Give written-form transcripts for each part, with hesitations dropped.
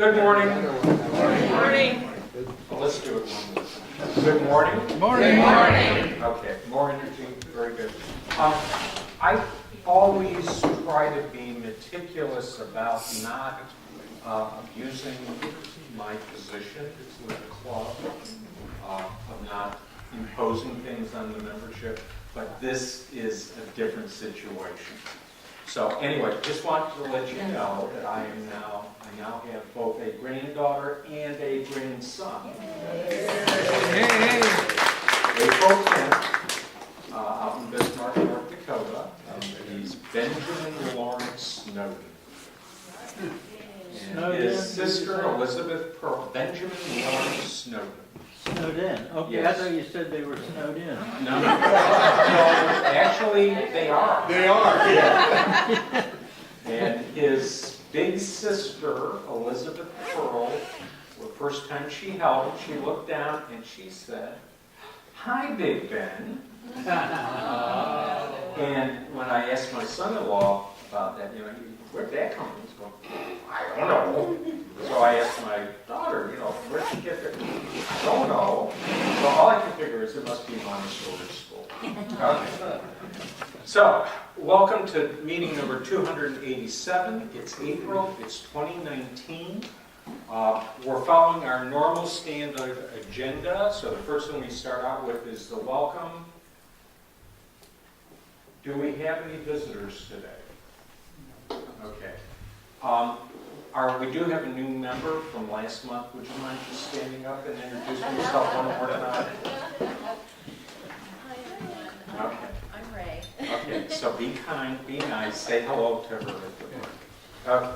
Good morning. Good morning. Well, let's do it one more time. Good morning. Morning. Morning. Okay, more energy, very good. I always try to be meticulous about not abusing my position with the club, of not imposing things on the membership, but this is a different situation. So anyway, just wanted to let you know that I now have both a granddaughter and a grandson. April 10th, out in Bismarck, North Dakota. He's Benjamin Lawrence Snowden. And his sister, Elizabeth Pearl, Benjamin Lawrence Snowden. Snowed in? Okay, Yes. I thought you said they were snowed in. No, actually, they are. They are. Yeah. And his big sister, Elizabeth Pearl, the first time she held him, she looked down and she said, "Hi, Big Ben." And when I asked my son-in-law about that, where'd that come from? He's going, "I don't know." So I asked my daughter, where'd she get that? "I don't know." So all I can figure is it must be Montessori school. Okay. So, welcome to meeting number 287. It's April, it's 2019. We're following our normal standard agenda. So the first thing we start out with is the welcome. Do we have any visitors today? Okay. We do have a new member from last month. Would you mind just standing up and introducing yourself one more time? Hi everyone. Okay. I'm Ray. Okay, so be kind, be nice, say hello to her. Okay.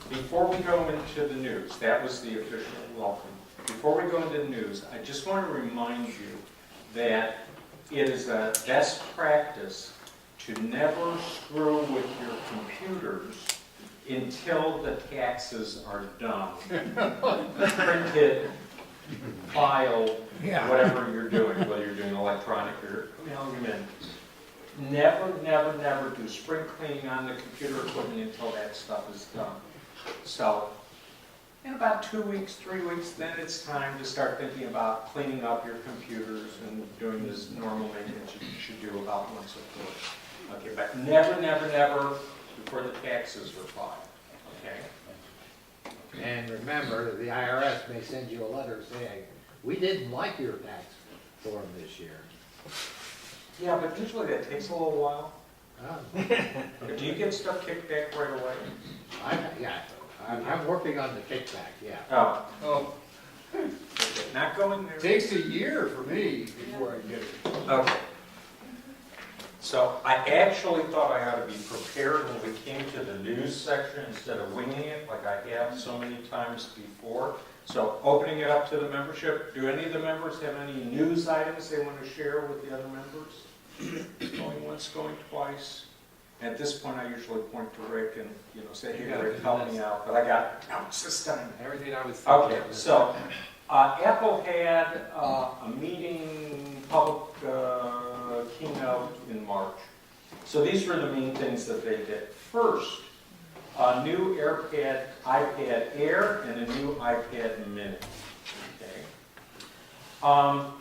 Before we go into the news, that was the official welcome. Before we go into the news, I just want to remind you that it is a best practice to never screw with your computers until the taxes are done. Printed, filed, whatever you're doing, whether you're doing electronic or mailing them in. Never, never, never do spring cleaning on the computer equipment until that stuff is done. So, in about 2 weeks, 3 weeks, then it's time to start thinking about cleaning up your computers and doing this normal maintenance you should do about once a quarter. Okay, but never, never, never before the taxes are filed. Okay? And remember, the IRS may send you a letter saying, "We didn't like your tax form this year." Yeah, but usually that takes a little while. Oh. Do you get stuff kicked back right away? I'm working on the kickback, yeah. Oh. Okay, not going there. Takes a year for me before I get it. Okay. So I actually thought I ought to be prepared when we came to the news section instead of winging it like I have so many times before. So opening it up to the membership, do any of the members have any news items they want to share with the other members? Going once, going twice. At this point, I usually point to Rick and say, "Hey, Rick, help me out." But I got notes this time. Everything I was thinking. Okay, so Apple had a meeting, public keynote in March. So these were the main things that they did. First, a new iPad Air and a new iPad Mini. Okay.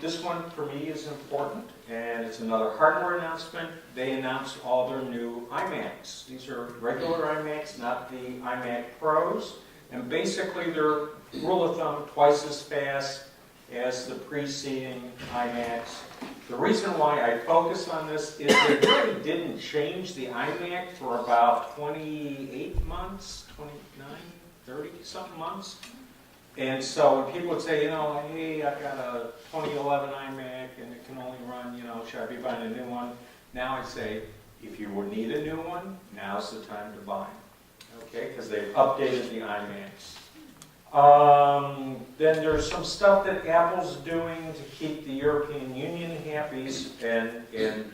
This one for me is important, and it's another hardware announcement. They announced all their new iMacs. These are regular iMacs, not the iMac Pros. And basically, they're, rule of thumb, twice as fast as the preceding iMacs. The reason why I focus on this is they really didn't change the iMac for about 28 months, 29, 30-something months. And so when people would say, hey, I've got a 2011 iMac and it can only run, should I be buying a new one? Now I say, if you would need a new one, now's the time to buy them. Okay, because they've updated the iMacs. Then there's some stuff that Apple's doing to keep the European Union happy and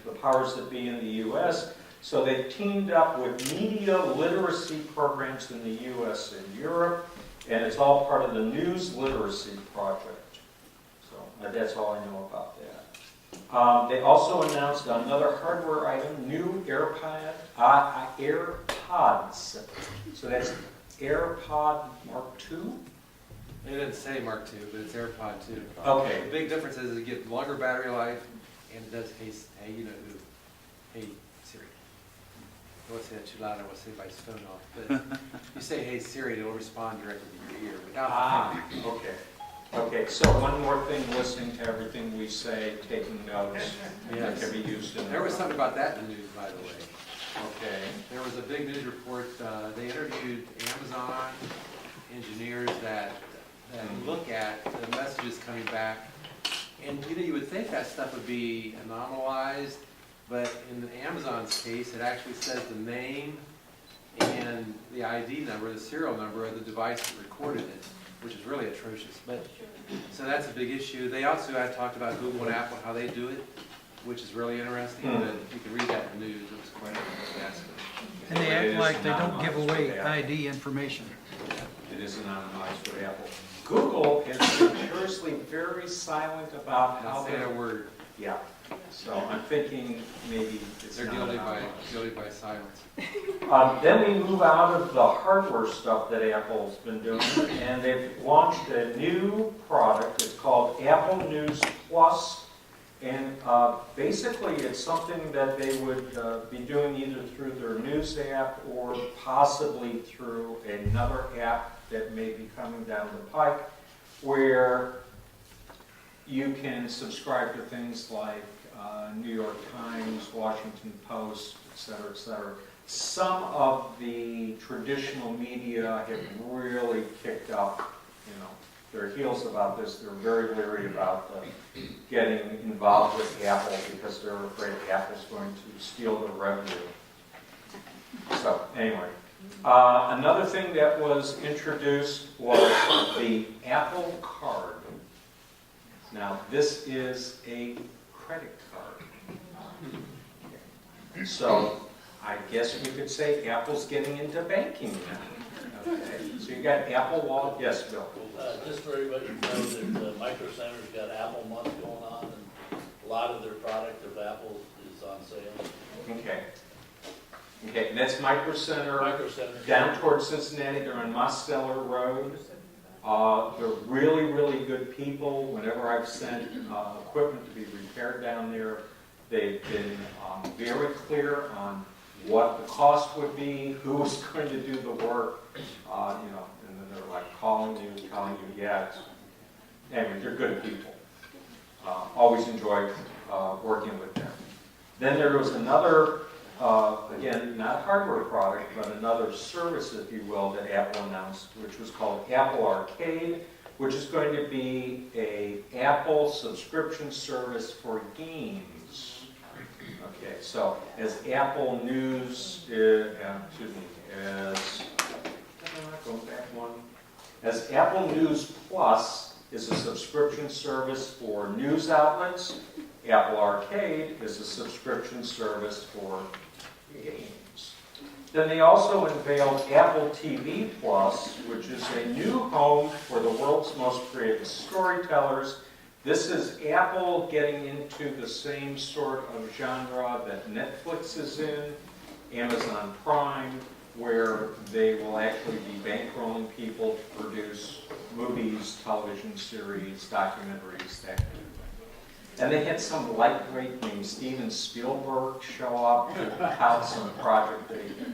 the powers that be in the U.S. So they've teamed up with media literacy programs in the U.S. and Europe, and it's all part of the News Literacy Project. So that's all I know about that. They also announced another hardware item, new AirPod AirPods. So that's AirPod Mark II? It didn't say Mark II, but it's AirPod 2. Okay. The big difference is it gives longer battery life, and it does hey, you know who, hey Siri. I won't say that too loud, I won't say by his phone off, but you say hey Siri, it'll respond directly to your ear without the finger. Okay. Okay, so one more thing, listening to everything we say, taking notes, that Yes. can be used in. There was something about that in the news, by the way. Okay. There was a big news report, they interviewed Amazon engineers that look at the messages coming back. And you know, you would think that stuff would be anomalized, but in Amazon's case, it actually says the name and the ID number, the serial number of the device that recorded it, which is really atrocious. But so that's a big issue. They also had talked about Google and Apple, how they do it, which is really interesting. But you can read that in the news. It was quite fantastic. And they act like they don't give away ID information. It is anonymized with Apple. Google has been curiously very silent about how Not saying they. a word. Yeah. So I'm thinking maybe it's They're not guilty by silence. Then we move out of the hardware stuff that Apple's been doing, and they've launched a new product. It's called Apple News Plus, and basically it's something that they would be doing either through their news app or possibly through another app that may be coming down the pike, where you can subscribe to things like New York Times, Washington Post, et cetera, et cetera. Some of the traditional media have really kicked up, their heels about this. They're very leery about getting involved with Apple because they're afraid Apple's going to steal their revenue. So anyway, another thing that was introduced was the Apple Card. Now this is a credit card. So I guess we could say Apple's getting into banking now. Okay. So you got Apple Wallet. Yes, Bill. Just for everybody to know that Micro Center's got Apple Month going on, and a lot of their product of Apple is on sale. Okay. Okay, and that's Micro Center Micro Center. down towards Cincinnati. They're on Mosteller Road. They're really, really good people. Whenever I've sent equipment to be repaired down there, they've been very clear on what the cost would be, who was going to do the work, and then they're like calling you, yeah. Anyway, they're good people. Always enjoyed working with them. Then there was another, again, not hardware product, but another service, if you will, that Apple announced, which was called Apple Arcade, which is going to be a Apple subscription service for games. Okay, so as Apple News, as Apple News Plus is a subscription service for news outlets, Apple Arcade is a subscription service for games. Then they also unveiled Apple TV Plus, which is a new home for the world's most creative storytellers. This is Apple getting into the same sort of genre that Netflix is in, Amazon Prime, where they will actually be bankrolling people to produce movies, television series, documentaries, that kind of thing. And they had some lightweight named Steven Spielberg show up to tout some project that he did.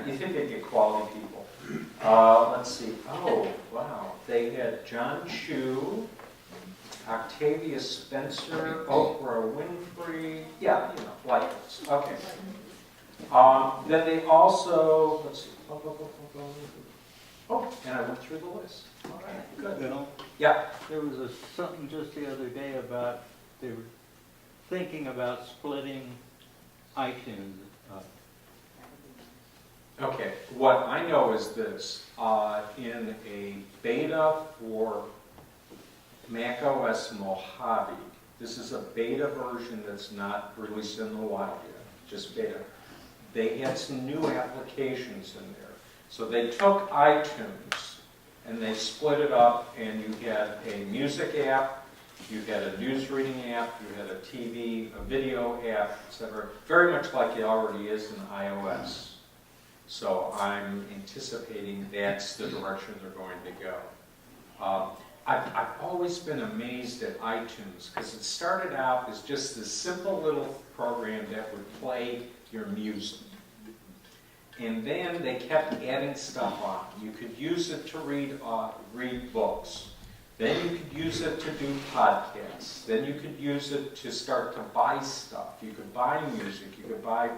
You think they'd get quality people. Let's see. Oh, wow. They had John Chu, Octavia Spencer, Oprah Winfrey. Yeah, like this. Okay. Then they also, let's see. Oh, and I went through the list. All right, good. Bill, Yeah. there was something just the other day about, they were thinking about splitting iTunes up. Okay, what I know is this, in a beta for macOS Mojave, this is a beta version that's not released in the wild yet, just beta. They had some new applications in there. So they took iTunes and they split it up, and you had a music app you had a news reading app, you had a TV, a video app, etc. Very much like it already is in iOS. So I'm anticipating that's the direction they're going to go. I've always been amazed at iTunes because it started out as just this simple little program that would play your music. And then they kept adding stuff on. You could use it to read books. Then you could use it to do podcasts. Then you could use it to start to buy stuff. You could buy music. You could buy,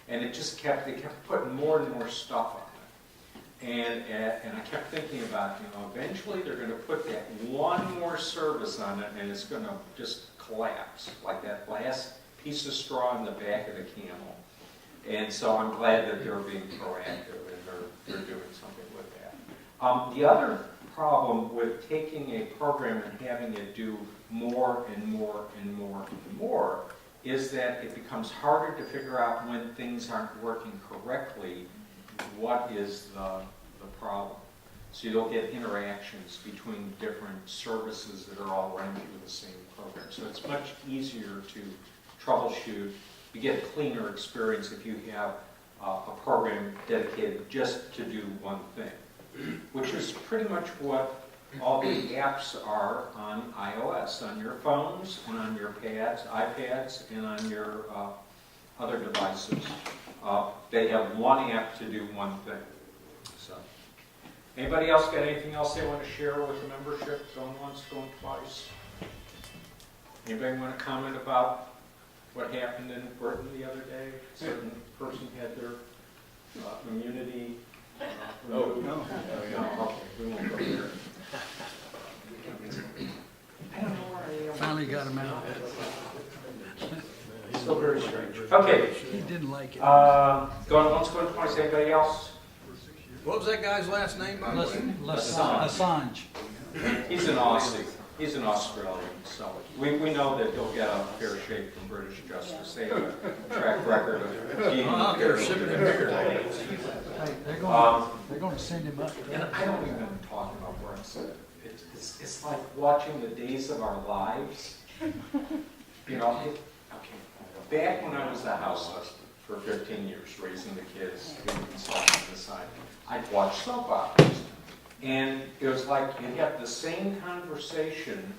and it just kept. They kept putting more and more stuff on it. And I kept thinking about, eventually they're going to put that one more service on it, and it's going to just collapse like that last piece of straw in the back of the camel. And so I'm glad that they're being proactive and they're doing something with that. The other problem with taking a program and having it do more and more and more and more is that it becomes harder to figure out when things aren't working correctly, what is the problem. So you'll get interactions between different services that are all running through the same program. So it's much easier to troubleshoot. You get a cleaner experience if you have a program dedicated just to do one thing, which is pretty much what all the apps are on iOS, on your phones and on your iPads, and on your other devices. They have one app to do one thing. So, anybody else got anything else they want to share with the membership? Going once, going twice. Anybody want to comment about what happened in Britain the other day? A certain person had their immunity. Oh, No. Okay, we won't go there. I don't know where I am. Finally got him out. Still very strange. Okay, He didn't like it. going once, going twice. Anybody else? what was that guy's last name, by the way? Assange. He's an Aussie. He's an Australian, so we know that he'll get a fair shake from British justice. They have a track record of being Oh, they're shipping him here. Hey, they're going to send him up. And I don't even talk about Brexit. It's like watching the days of our lives. Back when I was the house husband for 15 years, raising the kids, being consultant on the side, I'd watch soap operas. And it was like you have the same conversation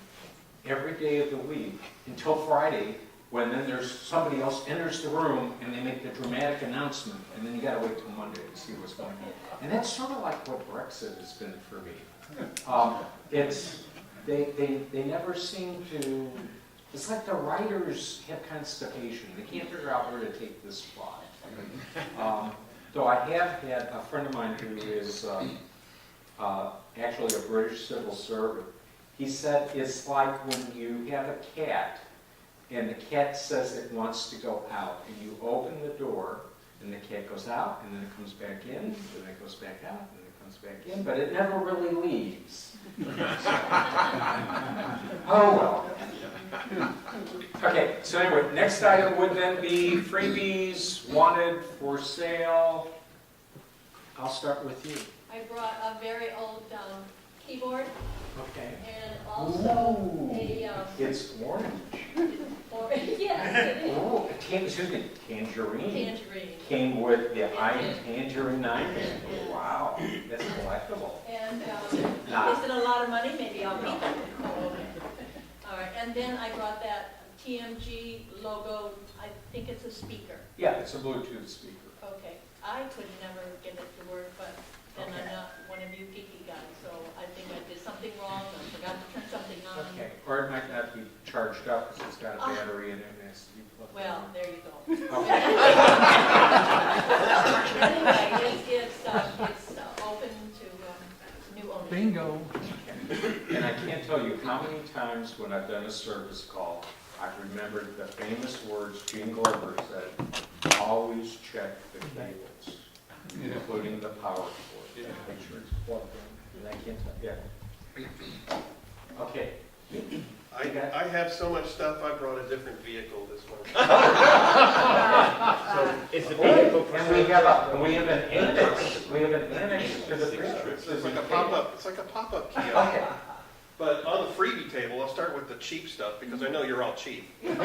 every day of the week until Friday, when then there's somebody else enters the room and they make the dramatic announcement, and then you got to wait till Monday to see what's going on. And that's sort of like what Brexit has been for me. They never seem to. It's like the writers have constipation. They can't figure out where to take this plot. Though I have had a friend of mine who is actually a British civil servant. He said it's like when you have a cat and the cat says it wants to go out, and you open the door and the cat goes out and then it comes back in, and then it goes back out and then it comes back in, but it never really leaves. Oh well. Okay, so anyway, next item would then be freebies, wanted, for sale. I'll start with you. I brought a very old keyboard Okay. and also Ooh, a, it's orange. yes, it is. Oh, excuse me, tangerine. Tangerine. Came with the tangerine 9. Wow, that's collectible. And Nah. is it a lot of money? Maybe I'll keep it. Oh, okay. All right, and then I brought that TMG logo. I think it's a speaker. Yeah, it's a Bluetooth speaker. Okay, I could never get it to work, but then Okay. I'm not one of you geeky guys, so I think I did something wrong. I forgot to turn something on. Okay, or it might not be charged up because it's got a battery in it and it has to be plugged in. Well, there you go. Okay. Anyway, it's open to new owners. Bingo. And I can't tell you how many times when I've done a service call, I've remembered the famous words Gene Glover said, always check the cables, including the power cord. Make sure it's plugged in. And I can't tell, yeah. Okay. I have so much stuff, I brought a different vehicle this one. It's a And we have an annex. We have an annex to the It's picture. like a pop-up, it's like a pop-up kiosk. Okay. But on the freebie table, I'll start with the cheap stuff, because I know you're all cheap. There's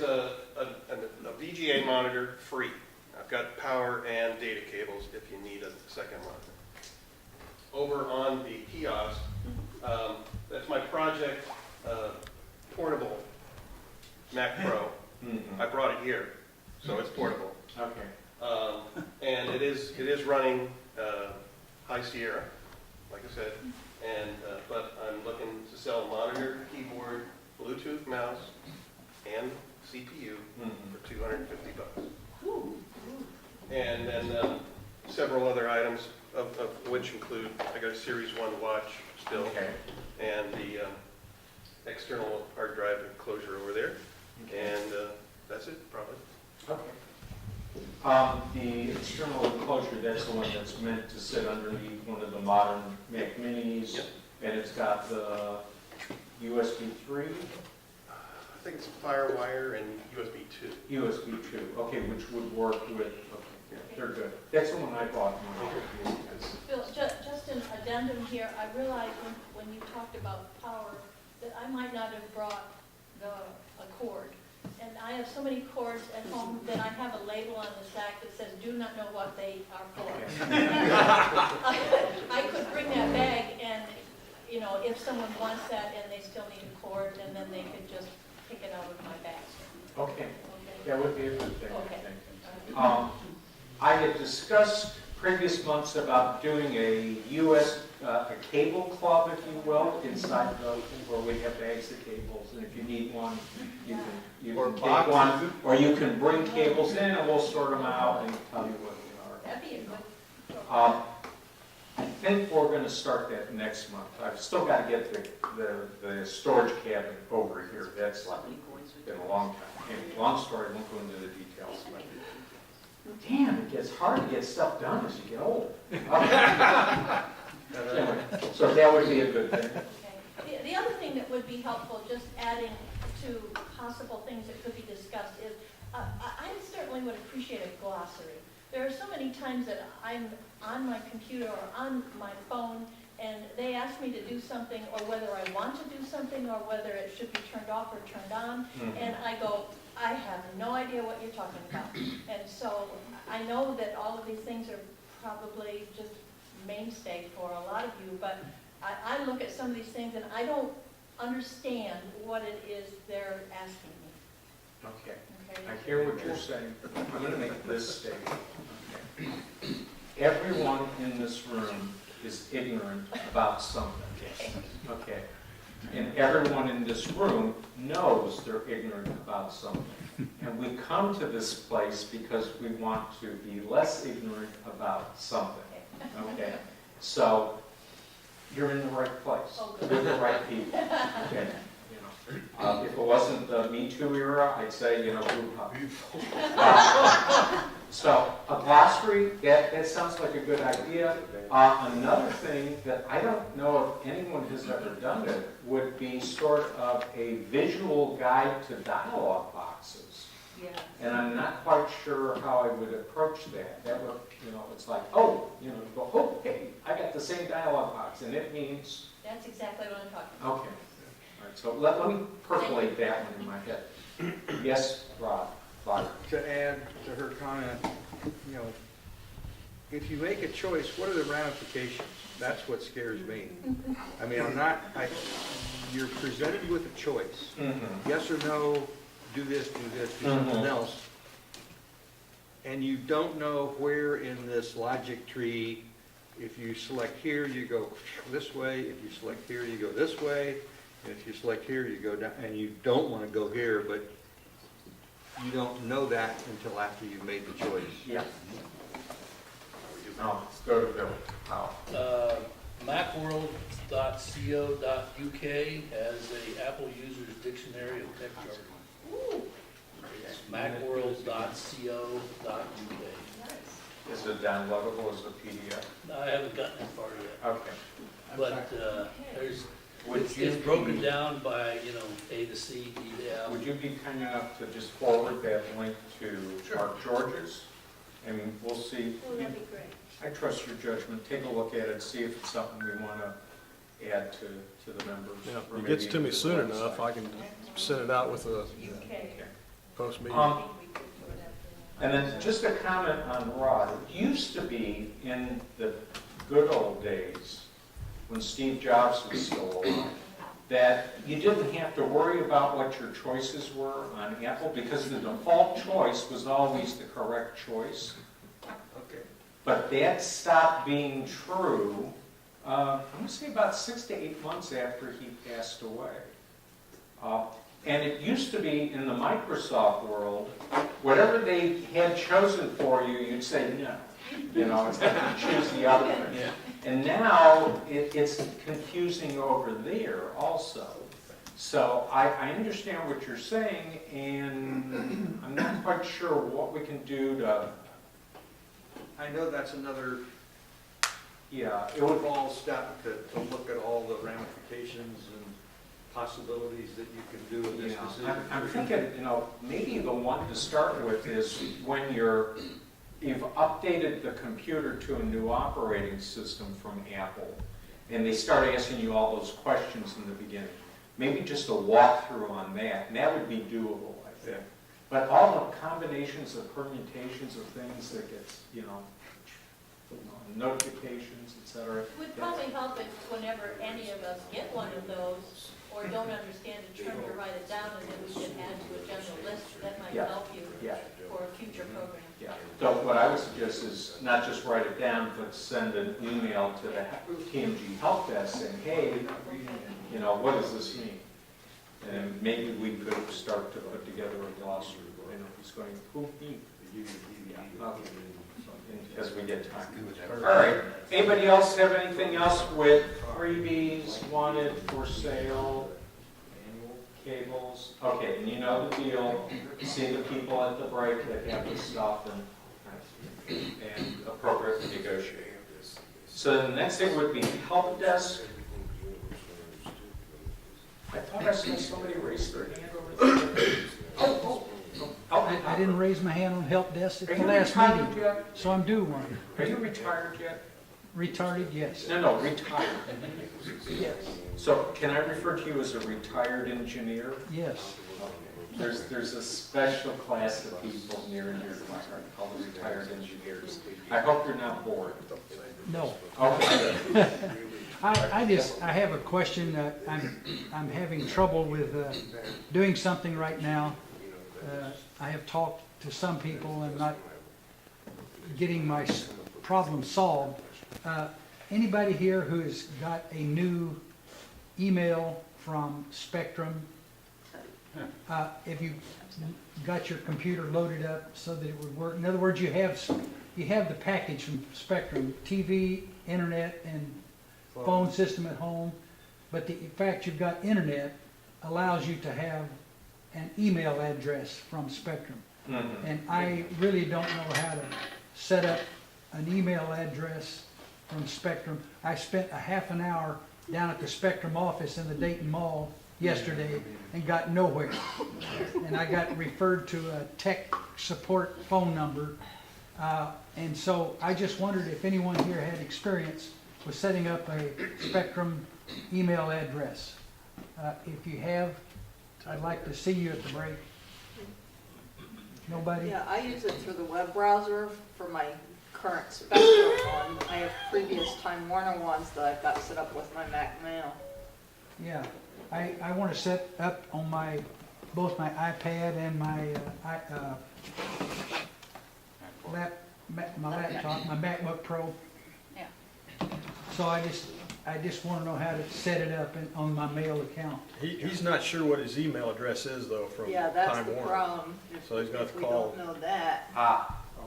a VGA monitor, free. I've got power and data cables if you need a second monitor. Over on the kiosk, that's my project portable Mac Pro. I brought it here, so it's portable. Okay. And it is running High Sierra, like I said, and but I'm looking to sell a monitor, keyboard, Bluetooth mouse, and CPU for $250. And then several other items, of which include, I got a Series 1 watch still, Okay. and the external hard drive enclosure over there, and that's it, probably. Okay. The external enclosure, that's the one that's meant to sit underneath one of the modern Mac Minis, Yep. and it's got the USB 3, I think it's FireWire and USB 2. USB 2, okay, which would work with, okay, yeah, they're good. That's the one I bought. Bill, just an addendum here, I realized when you talked about power, that I might not have brought a cord. And I have so many cords at home that I have a label on the sack that says, do not know what they are for. I could bring that bag and, you know, if someone wants that and they still need a cord, and then they could just pick it out of my bag. Okay, Okay? that would be a good thing, I Okay. think. I had discussed previous months about doing a a cable club, if you will, inside the, where we have bags of cables, and if you need one, you can take one, or you can bring cables in and we'll sort them out and tell you what they are. That'd be a good. I think we're going to start that next month. I've still got to get the storage cabinet over here. That's been a long time. And long story, I won't go into the details. But damn, it gets hard to get stuff done as you get old. Anyway, so that would be a good thing. Okay. The other thing that would be helpful, just adding to possible things that could be discussed, is I certainly would appreciate a glossary. There are so many times that I'm on my computer or on my phone, and they ask me to do something, or whether I want to do something, or whether it should be turned off or turned on, and I go, I have no idea what you're talking about. And so I know that all of these things are probably just mainstay for a lot of you, but I look at some of these things and I don't understand what it is they're asking me. Okay. Okay? I hear what you're saying. I'm going to make this statement. Okay. Everyone in this room is ignorant about something. Okay. And everyone in this room knows they're ignorant about something. And we come to this place because we want to be less ignorant about something. Okay? So you're in the right place. With the right people. Okay? You know, if it wasn't the Me Too era, I'd say, you know, group hug. So a glossary, that sounds like a good idea. Another thing that I don't know if anyone has ever done it would be sort of a visual guide to dialogue boxes. Yeah. And I'm not quite sure how I would approach that. That would, you know, it's like, oh, you know, you go, oh, hey, I got the same dialogue box, and it means, That's exactly what I'm talking about. okay. All right, so let me percolate that one in my head. Yes, Rob? To add to her comment, you know, if you make a choice, what are the ramifications? That's what scares me. I mean, you're presented with a choice. Yes or no, do this, do something else. And you don't know where in this logic tree, if you select here, you go this way. If you select here, you go this way. And if you select here, you go down. And you don't want to go here, but you don't know that until after you've made the choice. Yeah. No, let's go to Bill. How? Macworld.co.uk has a Apple Users Dictionary of Tech Jargon. It's macworld.co.uk. Is it downloadable as a PDF? I haven't gotten that far yet, Okay. but there's, Would it's you broken be- down by, you know, A to C, D to F. Would you be kind enough to just forward that link to Mark George's? And we'll see. Oh, that'd be great. I trust your judgment. Take a look at it, see if it's something we want to add to the members? Yeah, or if it gets maybe to me the soon enough, website? I can send it out with a Okay. post meeting. And then just a comment on Rod. It used to be in the good old days, when Steve Jobs was still alive, that you didn't have to worry about what your choices were on Apple because the default choice was always the correct choice. Okay. But that stopped being true, I'm going to say about 6 to 8 months after he passed away. And it used to be in the Microsoft world, whatever they had chosen for you, you'd say no. You know, it's like you choose the other thing. And now it's confusing over there also. So I understand what you're saying, and I'm not quite sure what we can do to, I know that's another yeah, it would, overall step to look at all the ramifications and possibilities that you can do with this yeah. decision. I'm thinking, you know, maybe the one to start with is when you've updated the computer to a new operating system from Apple, and they start asking you all those questions in the beginning. Maybe just a walkthrough on that, and that would be doable, I think. But all the combinations of permutations of things that gets, notifications, et cetera. It would probably help if whenever any of us get one of those, or don't understand a term, to write it down, and then we can add to a general list. That might Yeah. help you Yeah. for future programs. Yeah, so what I would suggest is not just write it down, but send an email to the TMG help desk saying, hey, what does this mean? And maybe we could start to put together a glossary, who's going, who me? Okay. As we get time. All right, anybody else have anything else with freebies, wanted, for sale, cables? Okay, and you know the deal, see the people at the break that have the stuff and appropriately negotiate. So the next thing would be help desk. I thought I saw somebody raise their hand over there. I didn't raise my hand on help desk at Are the you last retired meeting, yet? so I'm due one. Are you retired yet? Retarded, yes. No, retired. Yes. So can I refer to you as a retired engineer? Yes. There's a special class of people near and dear to my heart called the retired engineers. I hope you're not bored. No. Okay. I have a question. I'm having trouble with doing something right now. I have talked to some people and not getting my problem solved. Anybody here who has got a new email from Spectrum, if you got your computer loaded up so that it would work, in other words, you have the package from Spectrum, TV, internet, and phone system at home, but the fact you've got internet allows you to have an email address from Spectrum. Mhm. And I really don't know how to set up an email address from Spectrum. I spent a half an hour down at the Spectrum office in the Dayton Mall yesterday and got nowhere. And I got referred to a tech support phone number. And so I just wondered if anyone here had experience with setting up a Spectrum email address. If you have, I'd like to see you at the break. Nobody? Yeah, I use it through the web browser for my current Spectrum one. I have previous Time Warner ones that I've got set up with my Mac Mail. Yeah, I want to set up on both my iPad and my laptop, my MacBook Pro. Yeah. So I just want to know how to set it up on my mail account. He's not sure what his email address is though from Yeah, that's Time the Warner. problem. So he's got If to we call. don't know that.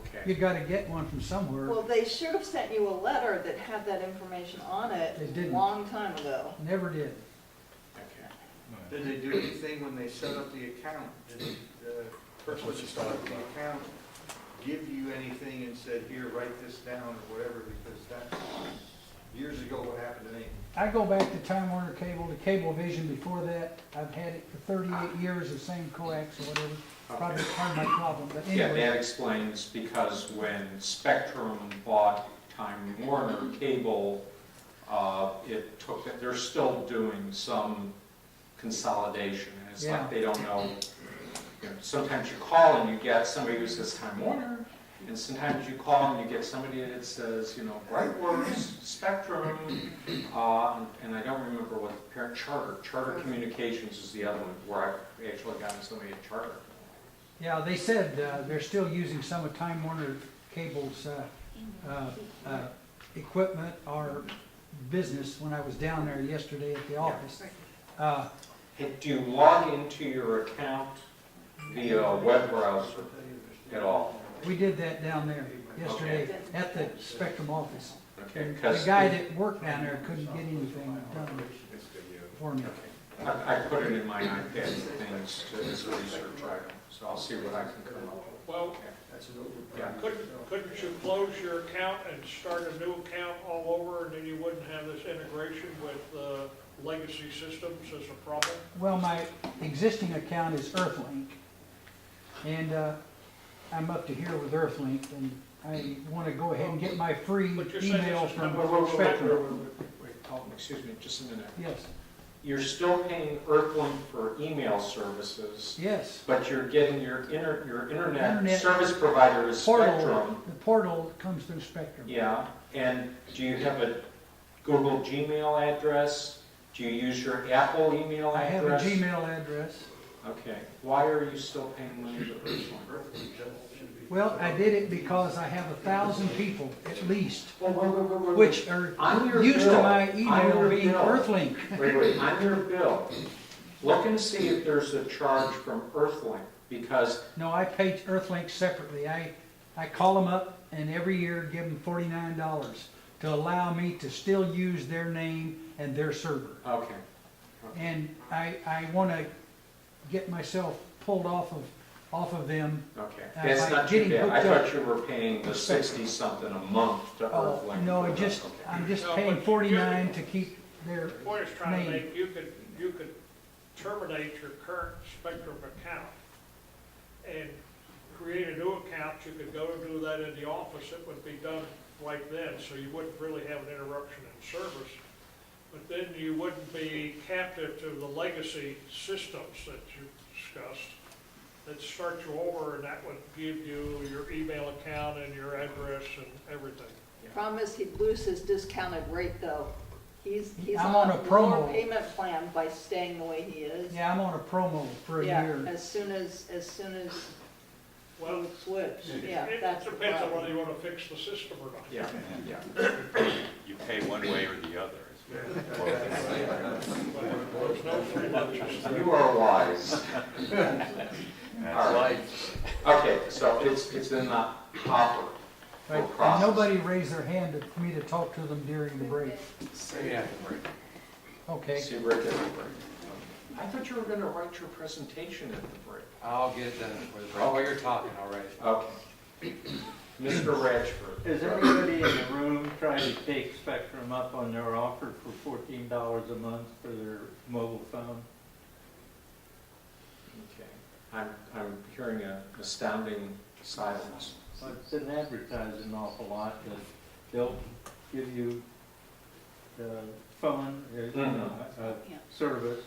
Okay. You got to get one from somewhere. Well, they should have sent you a letter that had that information on it They a didn't. long time ago. Never did. Okay. Did they do anything when they set up the account? Did the person what that she's set up talking the about. account give you anything and said, here, write this down or whatever? Because that's years ago what happened to me. I go back to Time Warner Cable, to Cablevision before that. I've had it for 38 years, the same coax or whatever. Probably part of my problem, but Yeah, anyway. that explains because when Spectrum bought Time Warner Cable It took, they're still doing some consolidation, and it's Yeah. like they don't know. You know, sometimes you call and you get somebody who says Time Warner, and sometimes you call and you get somebody that says, you know, Brightworks, Spectrum, and I don't remember what the parent, Charter Communications is the other one, where I've actually gotten somebody at Charter. Yeah, they said they're still using some of Time Warner Cable's equipment or business when I was down there yesterday at the office. Hey, do you log into your account via a web browser at all? We did that down there yesterday at the Spectrum office. Okay, The because guy that worked down there couldn't get anything done for me. I put it in my iPad things as a research item, so I'll see what I can come up with. Well, Yeah. couldn't you close your account and start a new account all over, and then you wouldn't have this integration with legacy systems as a problem? Well, my existing account is Earthlink, and I'm up to here with Earthlink, and I want to go ahead and get my free But you're saying email this is from not- Spectrum. Wait, excuse me, just a minute. Yes, You're still paying Earthlink for email services, yes. but you're getting your internet Internet service provider is Portal, Spectrum. the portal comes through Spectrum. Yeah, and do you have a Google Gmail address? Do you use your Apple email I have a address? Gmail address. Okay, why are you still paying money to Earthlink? Well, I did it because I have 1,000 people at least, Wait, which are On your used to bill, my on email your being bill. Earthlink. Wait, on your bill, look and see if there's a charge from Earthlink, because, No, I pay Earthlink separately. I call them up and every year give them $49 to allow me to still use their name and their server. okay. And I want to get myself pulled off of them. Okay, By that's not too getting bad. I hooked up- thought you were paying the 60-something a month to Oh, Earthlink. no, Okay. I'm just No, paying but $49 to keep their, The point is trying to Name. make, you could terminate your current Spectrum account and create a new account. You could go and do that in the office. It would be done right then, so you wouldn't really have an interruption in service. But then you wouldn't be captive to the legacy systems that you discussed that start you over, and that would give you your email account and your address and everything. Problem is, he'd lose his discounted rate, though. He's I'm on on a a promo. lower payment plan by staying the way he is. yeah, I'm on a promo for a Yeah, year. as soon as Well, we switch, yeah, it that's the depends on whether problem. you want to fix the system or not. Yeah, You pay one way or the other. There's no free lunches. you are wise. That's life. Okay, so it's in the hopper for Right, and process. nobody raised their hand for me to talk to them during the break. Yeah, break. Okay, See, Rick, at the break. I thought you were gonna write your presentation at the break. I'll get it done before the break. Oh, while you're talking, all right. Okay. Mr. Ratchford. Is anybody in the room trying to take Spectrum up on their offer for $14 a month for their mobile phone? Okay. I'm hearing an astounding silence. Well, it's been advertised an awful lot that they'll give you the phone, Yeah. service.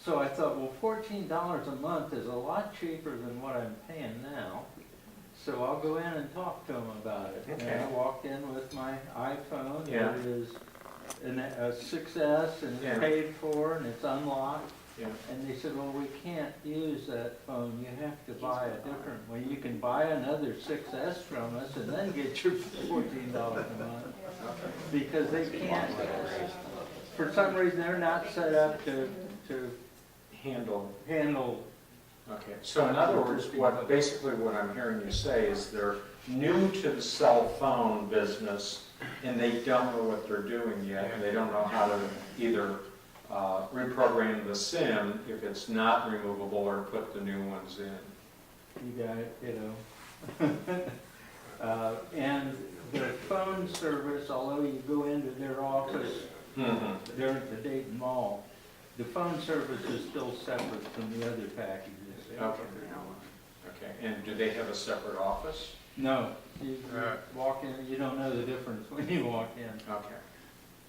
So I thought, well, $14 a month is a lot cheaper than what I'm paying now. So I'll go in and talk to them about it. Okay. And I walked in with my iPhone. Yeah. It is a 6S and Yeah. it's paid for and it's unlocked. Yeah. And they said, well, we can't use that phone. You have to buy a different one. You can buy another 6S from us and then get your $14 a month. Because they can't, for some reason, they're not set up to Handle. handle. Okay, so in other words, basically what I'm hearing you say is they're new to the cell phone business and they don't know what they're doing yet, and they don't know how to either reprogram the SIM if it's not removable or put the new ones in. You got it, you know. And the phone service, although you go into their office, they're at the Dayton Mall, the phone service is still separate from the other packages. Okay. Okay, and do they have a separate office? No, you walk in, you don't know the difference when you walk in. Okay.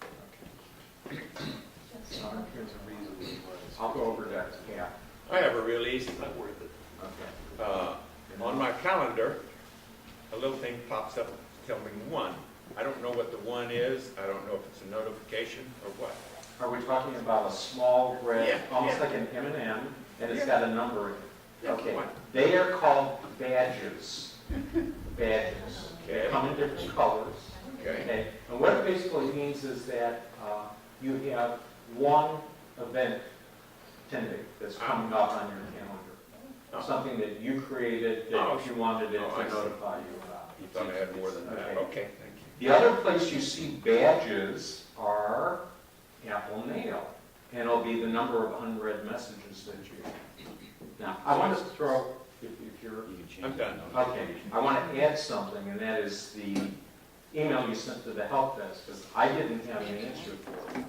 I'll go over that, yeah. I have a release. Not worth it. Okay. On my calendar, a little thing pops up telling me one. I don't know what the one is. I don't know if it's a notification or what. Are we talking about a small red, Yeah, almost yeah. like an M&M, and it's Yeah. got a number in it? Yeah, Okay, one. they are called badges. Badges. They Okay. come in different colors. Okay. Okay, and what it basically means is that you have one event attending that's coming up on your calendar. Oh. Something that you created Oh, that you wanted it oh, I to see. notify you about. You thought I had more than that. Okay. Okay, thank you. The other place you see badges are Apple Mail, and it'll be the number of unread messages that you. Now, I want to throw, if you're, I'm done. okay, I want to add something, and that is the email you sent to the help desk, because I didn't have an answer for it.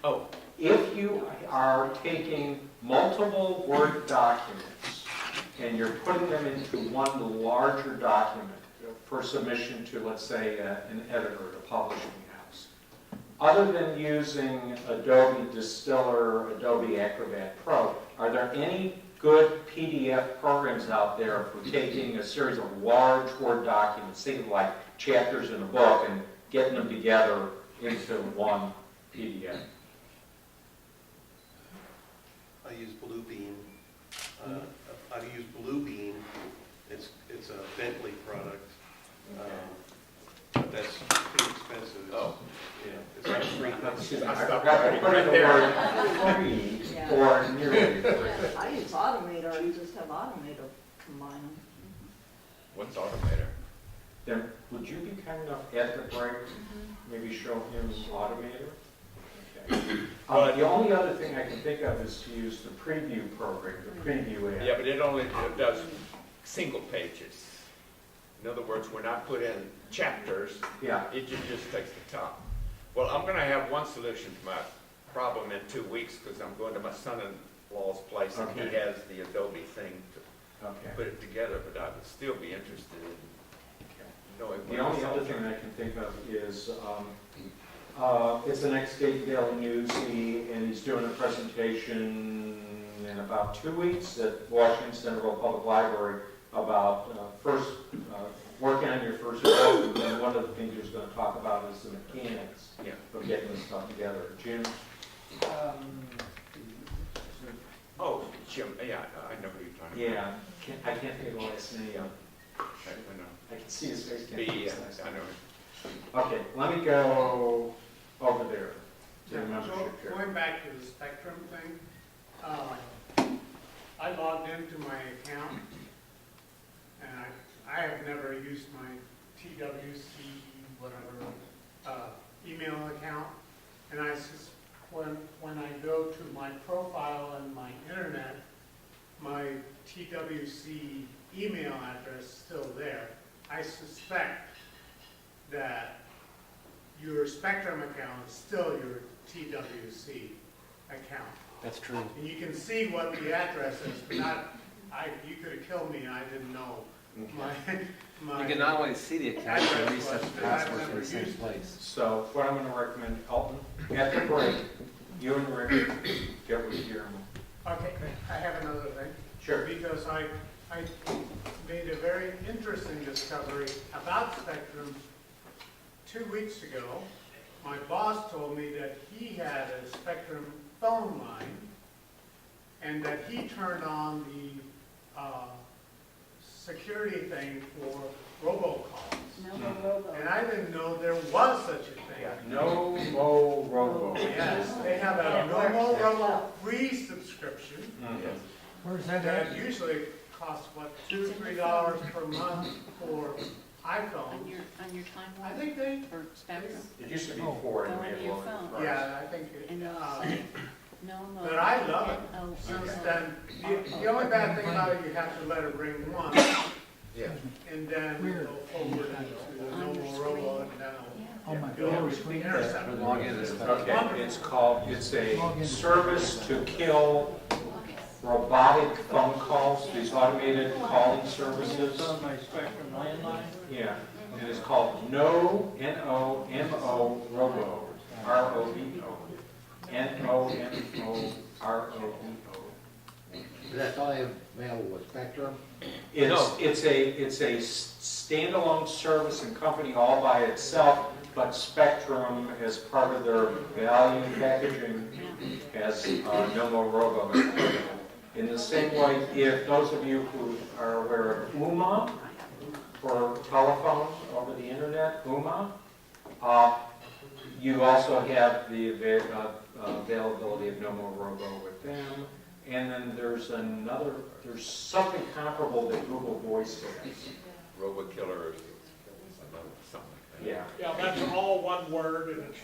Oh, If you are taking multiple Word documents and you're putting them into one larger document for submission to, let's say, an editor, a publishing house, other than using Adobe Distiller, Adobe Acrobat Pro, are there any good PDF programs out there for taking a series of large Word documents, think of like chapters in a book, and getting them together into one PDF? I use Bluebeam. I've used Bluebeam. It's a Bentley product. But that's too expensive. Oh. Yeah, it's like free. Excuse me, I I stopped forgot to right put in the there. word free Yeah. or nearly free. I use Automator, and just have Automator combine them. what's Automator? Then, would you be kind enough at the break, maybe show him Automator? Okay. The only other thing I can think of is to use the preview program, the preview app. Yeah, but it only does single pages. In other words, when I put in chapters, Yeah, it just takes the top. Well, I'm gonna have one solution to my problem in 2 weeks, because I'm going to my son-in-law's place, and he Okay. has the Adobe thing to okay. put it together, but I would still be interested in knowing. The what only it's other all thing about. I can think of is, it's the next State Daily News, and he's doing a presentation in about 2 weeks at Washington Central Public Library about first, working on your first book, and one of the things he's going to talk about is the mechanics Yeah. of getting this stuff together. Jim? Oh, Jim, yeah, I know who you're talking about. Yeah, I can't think of the last name. I know. I can see his face. can't B, think of yeah, his last I name. know. Okay, let me go over there to the So, membership here. going back to the Spectrum thing, I logged into my account, and I have never used my TWC, whatever, email account, and when I go to my profile on my internet, my TWC email address is still there. I suspect that your Spectrum account is still your TWC account. That's true. And you can see what the address is, but you could have killed me and I didn't know. My You can not only see the account, you can address reset was the that I've password to never the same used it. place. So what I'm going to recommend, Elton, at the break, you and Rick get with your, Okay, I have another thing. sure. Because I made a very interesting discovery about Spectrum 2 weeks ago. My boss told me that he had a Spectrum phone line and that he turned on the security thing for robocalls. And I didn't know there was such a thing. No Mo Robo. Yes, they have a normal Robo free subscription Where's that at? that usually costs, what, $2, $3 per month for iPhones. On your I timeline think they, or Spectrum? It used to be Oh. 4 and Go we had into your lowered the phone. price. yeah, I think, And it'll say, no, no. but I love it. Oh, Since oh, then, the only bad thing about it, you have to let it ring once, Yeah. and then Weird. it'll forward into the On your normal robot, screen. and then On my it'll go phone with the screen. intercept. Log into Spectrum. Okay, it's called, it's a service to kill robotic phone calls, these automated calling services. It's on my Spectrum landline. Yeah, and it's called No, N-O-M-O, Robo, R-O-B-O. NOMORADO. That's all they have available with Spectrum? It's a standalone service and company all by itself, but Spectrum, as part of their value packaging, has no more robo. In the same way, if those of you who are aware of UMA, for telephones over the internet, UMA, you also have the availability of no more robo with them. And then there's something comparable that Google Voice has. RoboKiller or something like that. Yeah. Yeah, that's all one word, and it's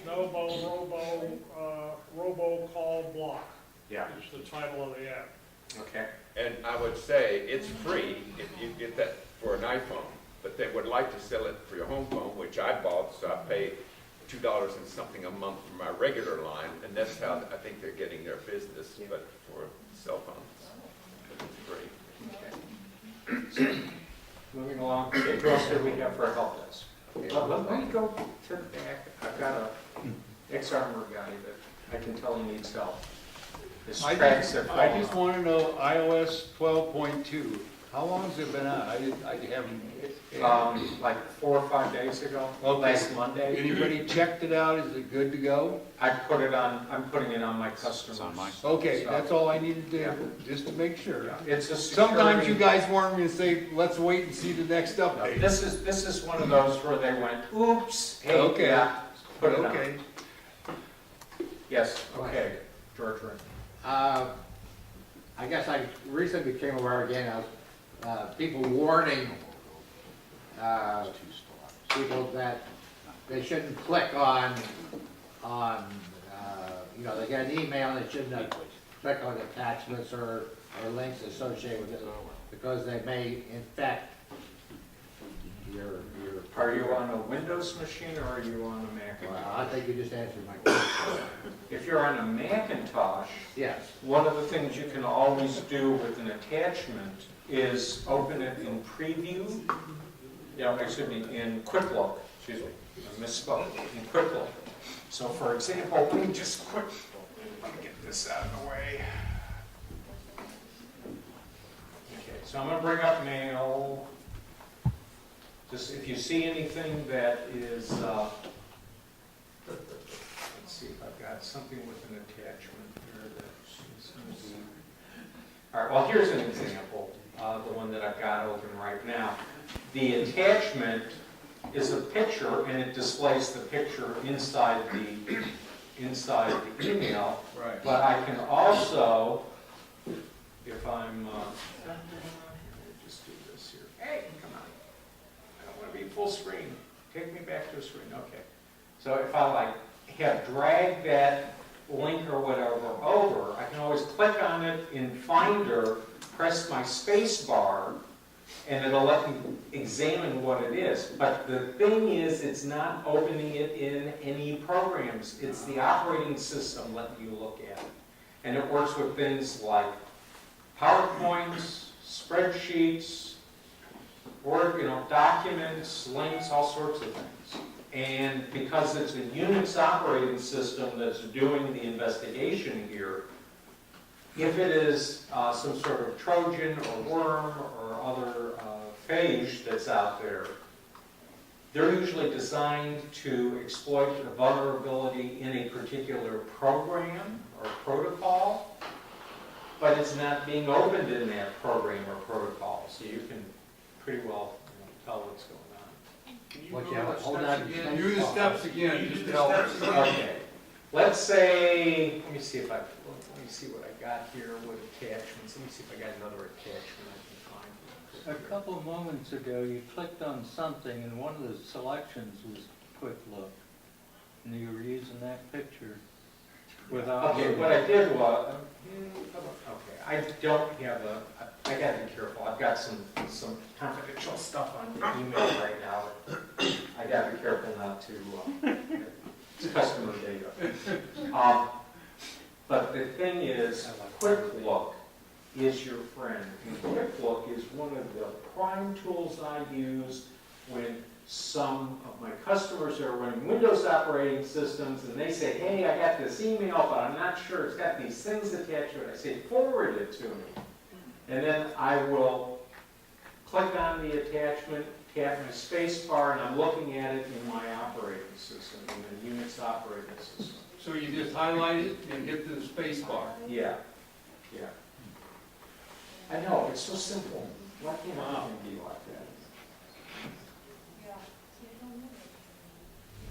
robocall block. Yeah. Is the title of the app. Okay. And I would say it's free if you get that for an iPhone, but they would like to sell it for your home phone, which I bought, so I pay $2 and something a month for my regular line, and that's how I think they're getting their business, but for cell phones. It's free. Okay. So, moving along, what else do we have for a help desk? Let me go to the back. I've got a ex-armor guy that I can tell he needs help. His tracks have I fallen just off. want to know iOS 12.2, how long has it been out? I haven't. Like 4 or 5 days ago, Okay. last Monday. Anybody checked it out? Is it good to go? I'm putting it on my customers. Okay, So, that's all I needed to, Yeah. just to make sure. It's a Sometimes security- you guys want me to say, let's wait and see the next update. This is one of those where they went, oops, hey, Okay. yeah, put it on. Okay. Yes, okay, George, right. I guess I recently became aware again of people warning people that they shouldn't click on, they get an email and they shouldn't click on attachments or links associated with it because they may infect your. Are you on a Windows machine or are you on a Macintosh? Well, I think you just answered my question. If you're on a Macintosh, Yes. one of the things you can always do with an attachment is open it in preview, in Quick Look, excuse me, I misspoke, in Quick Look. So for example, let me just get this out of the way. Okay, so I'm gonna bring up Mail. Just if you see anything that is, let's see if I've got something with an attachment here that seems to be. All right, well, here's an example, the one that I've got open right now. The attachment is a picture, and it displays the picture inside the email. Right. But I can also, if I'm, let me just do this here. Hey, come on. I don't want to be full screen. Take me back to a screen. Okay. So if I have dragged that link or whatever over, I can always click on it in Finder, press my space bar, and it'll let me examine what it is. But the thing is, it's not opening it in any programs. It's the operating system letting you look at it. And it works with things like PowerPoints, spreadsheets, Word, documents, links, all sorts of things. And because it's a Unix operating system that's doing the investigation here, if it is some sort of Trojan or worm or other phage that's out there, they're usually designed to exploit a vulnerability in a particular program or protocol, but it's not being opened in that program or protocol, so you can pretty well tell what's going on. Hold on. Do the steps again, just tell us. Okay, let's say, let me see what I got here with attachments. Let me see if I got another attachment I can find. A couple of moments ago, you clicked on something and one of the selections was Quick Look. And you were using that picture without. Okay, what I did was, okay, I don't have I gotta be careful. I've got some confidential stuff on email right now. I gotta be careful not to, it's customer data. But the thing is, Quick Look is your friend. And Quick Look is one of the prime tools I use when some of my customers are running Windows operating systems, and they say, hey, I got this email, but I'm not sure, it's got these things attached to it. I say, forward it to me. And then I will click on the attachment, tap my space bar, and I'm looking at it in my operating system, in the Unix operating system. So you just highlight it and hit the space bar. Yeah, yeah. I know, it's so simple. Why can't everything be like that?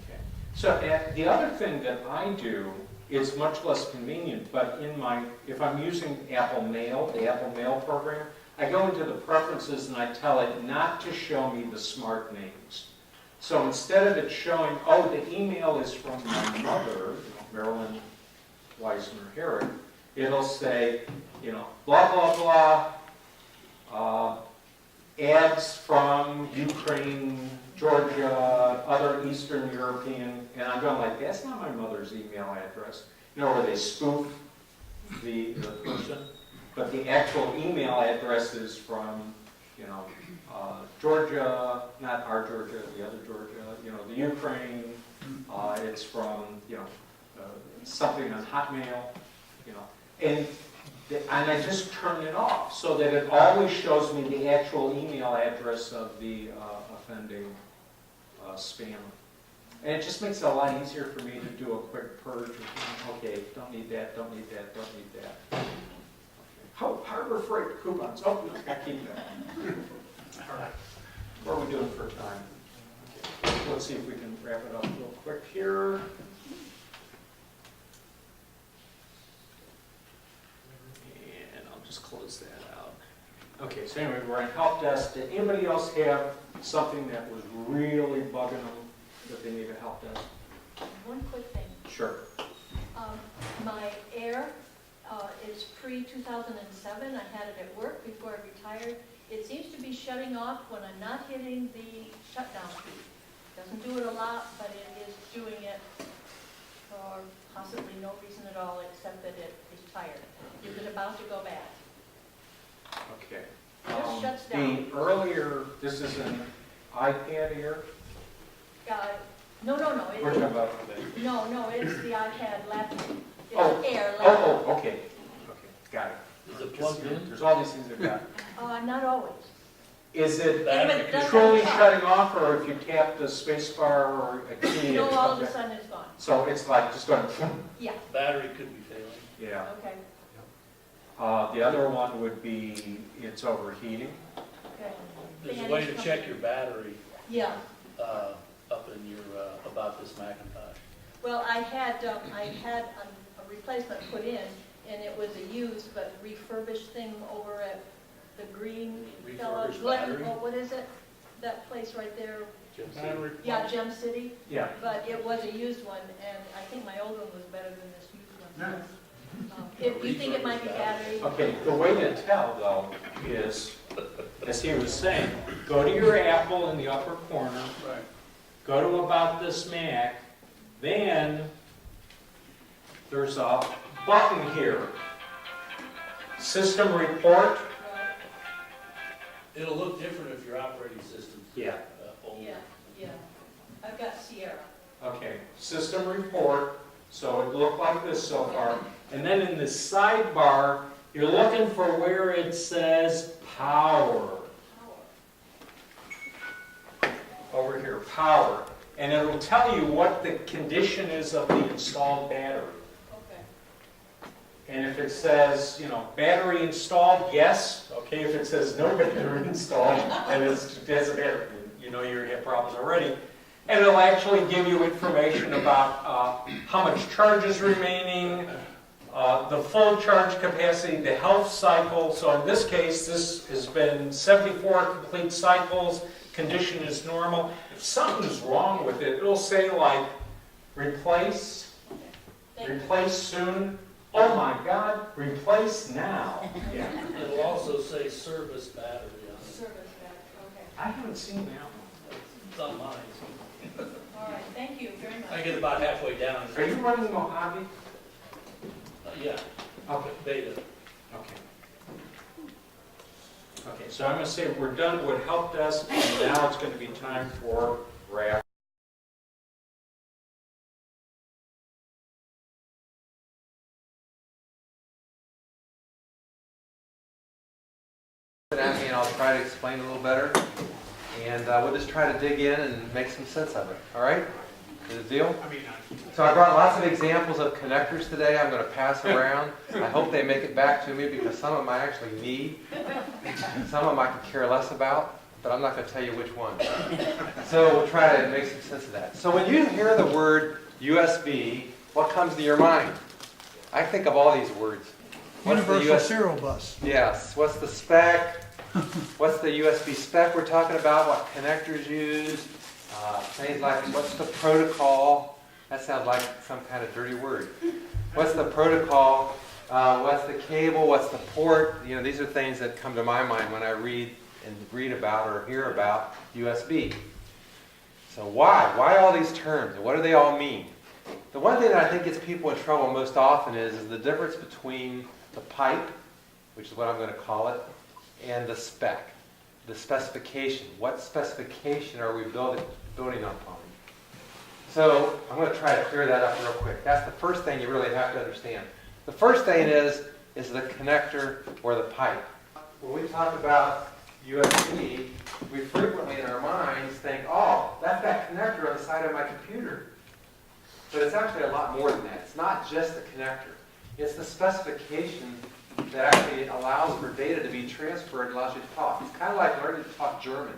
Okay. So the other thing that I do is much less convenient, but if I'm using Apple Mail, the Apple Mail program, I go into the preferences and I tell it not to show me the smart names. So instead of it showing, oh, the email is from my mother, Marilyn Weisner Herrick, it'll say, blah, blah, blah, ads from Ukraine, Georgia, other Eastern European, and I'm going like, that's not my mother's email address. Where they spoof the person, but the actual email address is from, Georgia, not our Georgia, the other Georgia, the Ukraine, it's from, something on Hotmail, and I just turn it off so that it always shows me the actual email address of the offending spammer. And it just makes it a lot easier for me to do a quick purge. Okay, don't need that, don't need that, don't need that. Harbor Freight coupons. Oh, no, I keep that. All right. What are we doing for time? Okay. Let's see if we can wrap it up real quick here. And I'll just close that out. Okay, so anyway, we're on help desk. Did anybody else have something that was really bugging them that they need a help desk? One quick thing. Sure. My Air is pre-2007. I had it at work before I retired. It seems to be shutting off when I'm not hitting the shutdown key. Doesn't do it a lot, but it is doing it for possibly no reason at all except that it is tired. Is it about to go bad? Okay. Just shuts down. The earlier, this is an iPad Air? No. We're talking about No, it's the iPad laptop. It's Oh. Air laptop. Oh, okay. Okay, got it. Is it plugged in? There's all these things I've got. Not always. Is it Battery truly shutting off, or if you tap the space bar or a key? No, it all of comes a back? sudden it's gone. So it's like just going, Yeah, Battery could be failing. yeah. okay, The other one would be it's overheating. okay. There's a way to check your battery Yeah, up in your, about this Macintosh. well, I had a replacement put in, and it was a used but refurbished thing over at the Green Fellow, Refurbished Glen, battery? what is it? That place right there? Battery Yeah, Gem City, Yeah. but it was a used one, and I think my old one was better than this used one. If you think it might be battery, Okay, the way to tell though is, as he was saying, go to your Apple in the upper corner, Right. go to About This Mac, then there's a button here, System Report. It'll look different if your operating system's Yeah. older. yeah, I've got Sierra. Okay, System Report, so it looked like this so far. And then in the sidebar, you're looking for where it says Power. Over here, Power. And it'll tell you what the condition is of the installed battery. Okay. And if it says, battery installed, yes. Okay, if it says no battery installed, and it has a battery, you know you have problems already. And it'll actually give you information about how much charge is remaining, the full charge capacity, the health cycle. So in this case, this has been 74 complete cycles. Condition is normal. If something's wrong with it, it'll say like, replace soon. Oh my God, replace now. Yeah. It'll also say service battery on it. Service battery, okay. I haven't seen that one. It's on mine. All right, thank you very much. I get about halfway down. Are you running Mojave? Yeah, Okay. beta. Okay. Okay, so I'm gonna say we're done with help desk, and now it's gonna be time for wrap. At me and I'll try to explain a little better, and we'll just try to dig in and make some sense of it. All right? Is it a deal? So I brought lots of examples of connectors today. I'm going to pass around. I hope they make it back to me because some of them I actually need. Some of them I could care less about, but I'm not going to tell you which one. So we'll try to make some sense of that. So when you hear the word USB, what comes to your mind? I think of all these words. What's the Universal serial bus. Yes. What's the spec? What's the USB spec we're talking about? What connectors used? Things like what's the protocol? That sounds like some kind of dirty word. What's the protocol? What's the cable? What's the port? You know, these are things that come to my mind when I read about or hear about USB. So why? Why all these terms? And what do they all mean? The one thing that I think gets people in trouble most often is the difference between the pipe, which is what I'm going to call it, and the spec, the specification. What specification are we building upon? So I'm going to try to clear that up real quick. That's the first thing you really have to understand. The first thing is the connector or the pipe. When we talk about USB, we frequently in our minds think, oh, that's that connector on the side of my computer. But it's actually a lot more than that. It's not just the connector. It's the specification that actually allows for data to be transferred and allows you to talk. It's kind of like learning to talk German.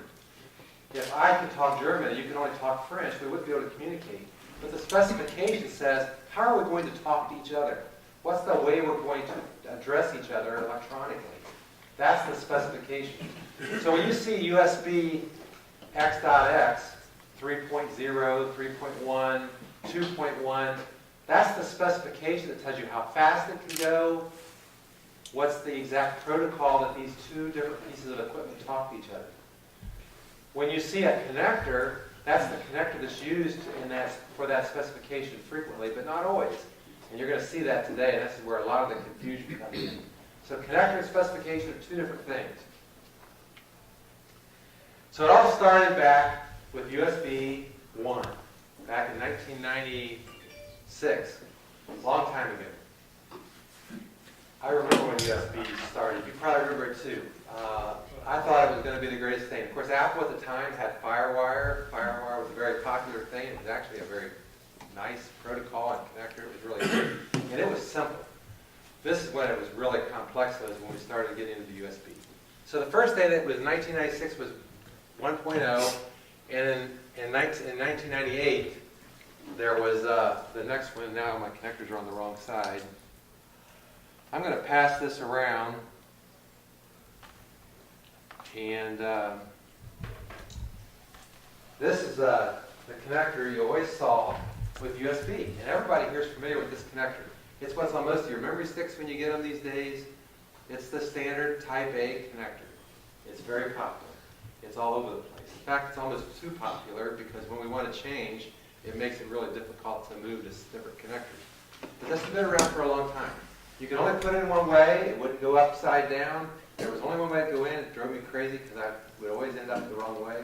If I can talk German and you can only talk French, we wouldn't be able to communicate. But the specification says, how are we going to talk to each other? What's the way we're going to address each other electronically? That's the specification. So when you see USB X.X, 3.0, 3.1, 2.1, that's the specification that tells you how fast it can go, what's the exact protocol that these two different pieces of equipment talk to each other. When you see a connector, that's the connector that's used for that specification frequently, but not always. And you're going to see that today, and this is where a lot of the confusion comes in. So connector and specification are two different things. So it all started back with USB 1, back in 1996, a long time ago. I remember when USB started. You probably remember it too. I thought it was going to be the greatest thing. Of course, Apple at the time had FireWire. FireWire was a very popular thing. It was actually a very nice protocol and connector. It was really good. And it was simple. This is when it was really complex, was when we started getting into USB. So the first thing that was 1996 was 1.0, and in 1998, there was the next one. Now my connectors are on the wrong side. I'm going to pass this around, and this is the connector you always saw with USB, and everybody here is familiar with this connector. It's what's on most of your memory sticks when you get them these days. It's the standard Type A connector. It's very popular. It's all over the place. In fact, it's almost too popular because when we want to change, it makes it really difficult to move to different connectors. But this has been around for a long time. You can only put it in one way. It wouldn't go upside down. There was only one way to go in. It drove me crazy because I would always end up the wrong way.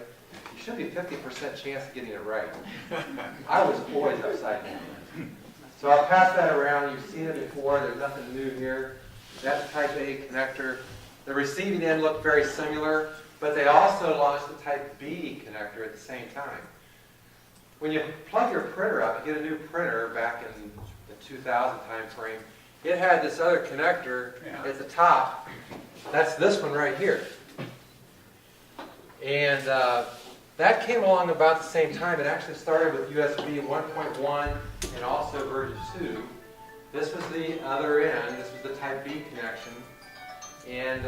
You should be 50% chance of getting it right. I was always upside down. So I'll pass that around. You've seen it before. There's nothing new here. That's Type A connector. The receiving end looked very similar, but they also launched the Type B connector at the same time. When you plug your printer up, you get a new printer back in the 2000 time frame. It had this other connector at the top. That's this one right here. And that came along about the same time. It actually started with USB 1.1 and also version 2. This was the other end. This was the Type B connection. And